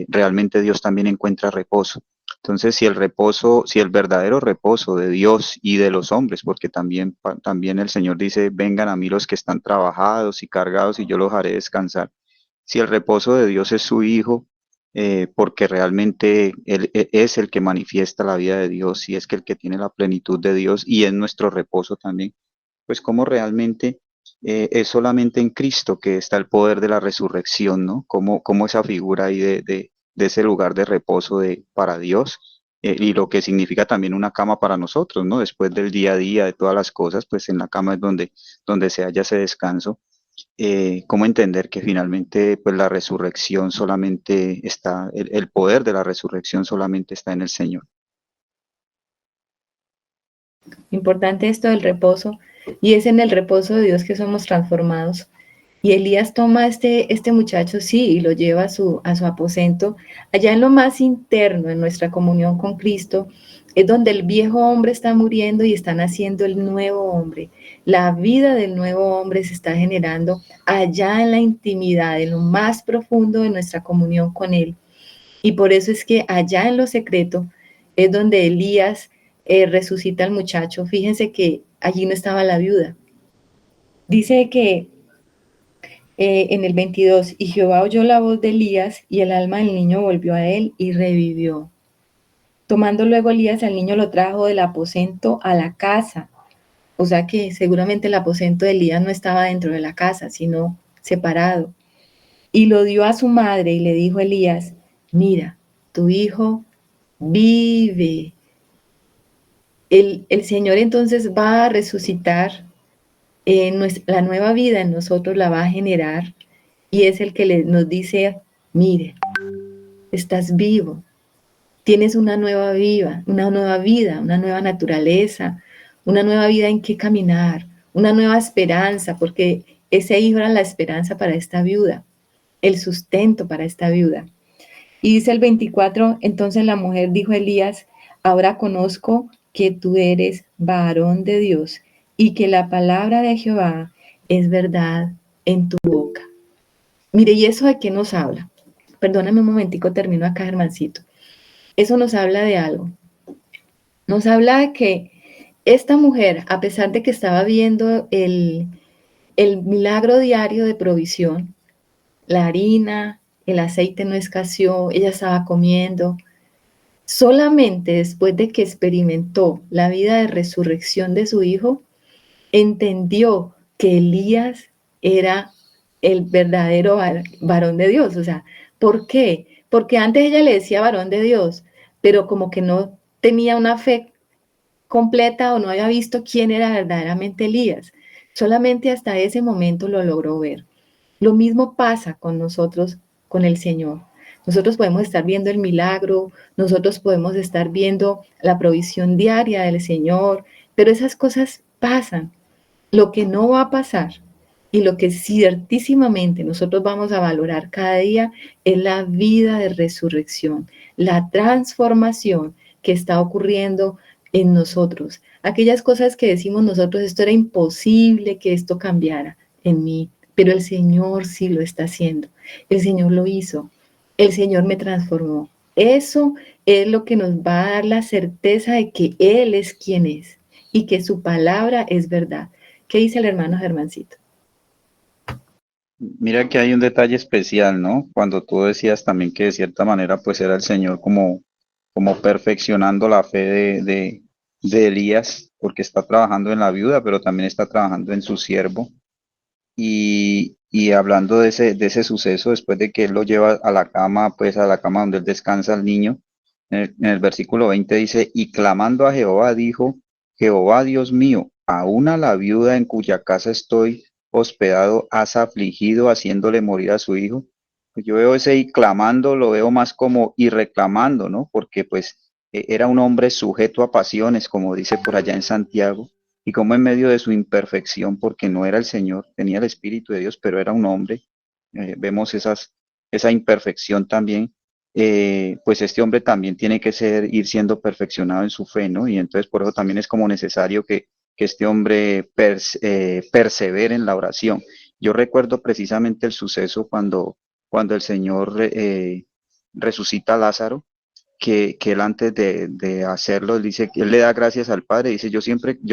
realmente Dios también encuentra reposo. Entonces, si el verdadero reposo de Dios y de los hombres, porque también el Señor dice, vengan a mí los que están trabajados y cargados y yo los haré descansar. Si el reposo de Dios es su Hijo, porque realmente Él es el que manifiesta la vida de Dios y es que el que tiene la plenitud de Dios y es nuestro reposo también, pues como realmente es solamente en Cristo que está el poder de la resurrección, ¿no? Como esa figura ahí de ese lugar de reposo para Dios, y lo que significa también una cama para nosotros, ¿no? Después del día a día, de todas las cosas, pues en la cama es donde se halla ese descanso. Cómo entender que finalmente pues la resurrección solamente está, el poder de la resurrección solamente está en el Señor. Importante esto del reposo, y es en el reposo de Dios que somos transformados. Y Elías toma a este muchacho, sí, y lo lleva a su aposento, allá en lo más interno, en nuestra comunión con Cristo, es donde el viejo hombre está muriendo y está naciendo el nuevo hombre. La vida del nuevo hombre se está generando allá en la intimidad, en lo más profundo de nuestra comunión con Él. Y por eso es que allá en lo secreto es donde Elías resucita al muchacho. Fíjense que allí no estaba la viuda. Dice que en el 22, y Jehová oyó la voz de Elías, y el alma del niño volvió a él y revivió. Tomando luego Elías al niño lo trajo del aposento a la casa. O sea que seguramente el aposento de Elías no estaba dentro de la casa, sino separado. Y lo dio a su madre y le dijo a Elías, mira, tu hijo vive. El Señor entonces va a resucitar la nueva vida en nosotros, la va a generar, y es el que nos dice, mire, estás vivo, tienes una nueva vida, una nueva naturaleza, una nueva vida en que caminar, una nueva esperanza, porque ese hijo era la esperanza para esta viuda, el sustento para esta viuda. Y dice el 24, entonces la mujer dijo a Elías, ahora conozco que tú eres varón de Dios y que la palabra de Jehová es verdad en tu boca. Mire, ¿y eso de qué nos habla? Perdóname un momentico, termino acá, Germancito. Eso nos habla de algo. Nos habla de que esta mujer, a pesar de que estaba viendo el milagro diario de provisión, la harina, el aceite no escaseó, ella estaba comiendo. Solamente después de que experimentó la vida de resurrección de su hijo, entendió que Elías era el verdadero varón de Dios. O sea, ¿por qué? Porque antes ella le decía varón de Dios, pero como que no tenía una fe completa o no había visto quién era verdaderamente Elías. Solamente hasta ese momento lo logró ver. Lo mismo pasa con nosotros, con el Señor. Nosotros podemos estar viendo el milagro, nosotros podemos estar viendo la provisión diaria del Señor, pero esas cosas pasan. Lo que no va a pasar y lo que ciertísimamente nosotros vamos a valorar cada día es la vida de resurrección, la transformación que está ocurriendo en nosotros. Aquellas cosas que decimos nosotros, esto era imposible que esto cambiara en mí, pero el Señor sí lo está haciendo. El Señor lo hizo. El Señor me transformó. Eso es lo que nos va a dar la certeza de que Él es quien es y que su palabra es verdad. ¿Qué dice el hermano Germancito? Mira que hay un detalle especial, ¿no? Cuando tú decías también que de cierta manera pues era el Señor como perfeccionando la fe de Elías, porque está trabajando en la viuda, pero también está trabajando en su siervo. Y hablando de ese suceso, después de que él lo lleva a la cama, pues a la cama donde él descansa al niño, en el versículo 20 dice, y clamando a Jehová dijo, Jehová Dios mío, aún a la viuda en cuya casa estoy hospedado has afligido, haciéndole morir a su hijo. Pues yo veo ese y clamando, lo veo más como y reclamando, ¿no? Porque pues era un hombre sujeto a pasiones, como dice por allá en Santiago, y como en medio de su imperfección, porque no era el Señor, tenía el Espíritu de Dios, pero era un hombre, vemos esa imperfección también, pues este hombre también tiene que ir siendo perfeccionado en su fe, ¿no? Y entonces por eso también es como necesario que este hombre persevere en la oración. Yo recuerdo precisamente el suceso cuando el Señor resucita a Lázaro, que él antes de hacerlo, él dice que él le da gracias al Padre, dice, yo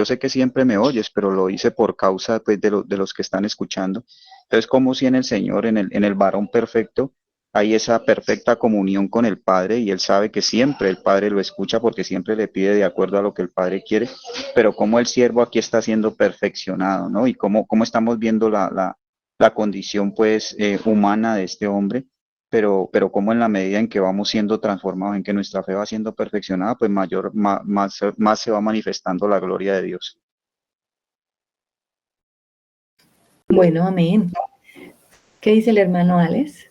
sé que siempre me oyes, pero lo hice por causa pues, de los que están escuchando. Entonces, como si en el Señor, en el varón perfecto, hay esa perfecta comunión con el Padre y él sabe que siempre el Padre lo escucha porque siempre le pide de acuerdo a lo que el Padre quiere, pero como el siervo aquí está siendo perfeccionado, ¿no? Y cómo estamos viendo la condición pues humana de este hombre, pero como en la medida en que vamos siendo transformados, en que nuestra fe va siendo perfeccionada, pues más se va manifestando la gloria de Dios. Bueno, amén. ¿Qué dice el hermano Alex?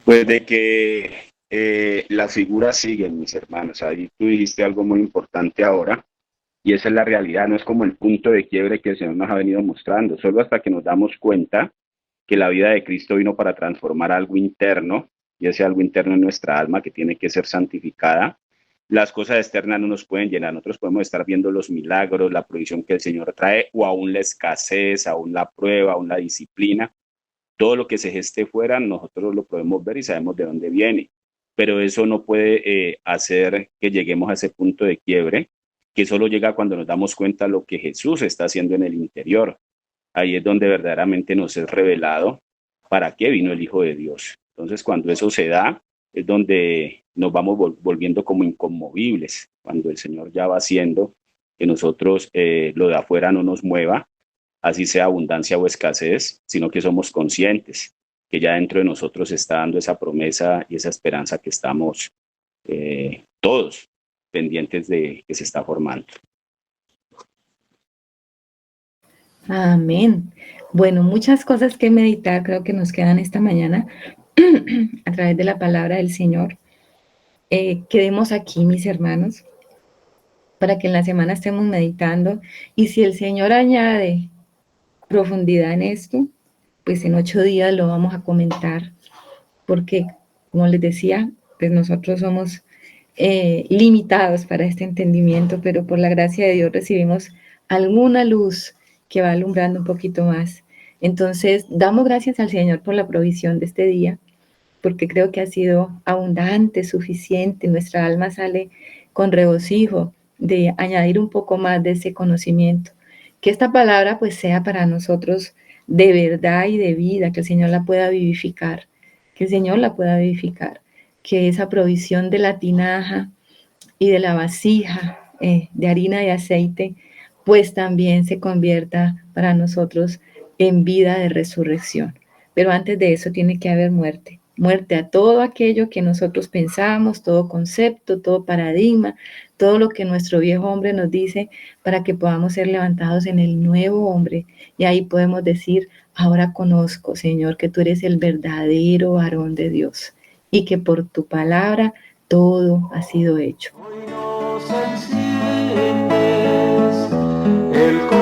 Pues de que las figuras siguen, mis hermanos. Ahí tú dijiste algo muy importante ahora, y esa es la realidad, no es como el punto de quiebre que el Señor nos ha venido mostrando, solo hasta que nos damos cuenta que la vida de Cristo vino para transformar algo interno, y ese algo interno en nuestra alma que tiene que ser santificada. Las cosas externas no nos pueden llenar, nosotros podemos estar viendo los milagros, la provisión que el Señor trae, o aún la escasez, aún la prueba, aún la disciplina. Todo lo que se geste fuera, nosotros lo podemos ver y sabemos de dónde viene, pero eso no puede hacer que lleguemos a ese punto de quiebre, que solo llega cuando nos damos cuenta de lo que Jesús está haciendo en el interior. Ahí es donde verdaderamente nos es revelado para qué vino el Hijo de Dios. Entonces, cuando eso se da, es donde nos vamos volviendo como inconmovibles, cuando el Señor ya va haciendo que nosotros lo de afuera no nos mueva, así sea abundancia o escasez, sino que somos conscientes que ya dentro de nosotros está dando esa promesa y esa esperanza que estamos todos pendientes de que se está formando. Amén. Bueno, muchas cosas que meditar creo que nos quedan esta mañana a través de la palabra del Señor. Quedemos aquí, mis hermanos, para que en la semana estemos meditando. Y si el Señor añade profundidad en esto, pues en 8 días lo vamos a comentar, porque, como les decía, pues nosotros somos limitados para este entendimiento, pero por la gracia de Dios recibimos alguna luz que va alumbrando un poquito más. Entonces, damos gracias al Señor por la provisión de este día, porque creo que ha sido abundante, suficiente. Nuestra alma sale con regocijo de añadir un poco más de ese conocimiento. Que esta palabra pues sea para nosotros de verdad y de vida, que el Señor la pueda vivificar, que el Señor la pueda vivificar, que esa provisión de la tinaja y de la vasija de harina y aceite, pues también se convierta para nosotros en vida de resurrección. Pero antes de eso tiene que haber muerte. Muerte a todo aquello que nosotros pensamos, todo concepto, todo paradigma, todo lo que nuestro viejo hombre nos dice, para que podamos ser levantados en el nuevo hombre. Y ahí podemos decir, ahora conozco, Señor, que tú eres el verdadero varón de Dios y que por tu palabra todo ha sido hecho. Hoy nos enciendes el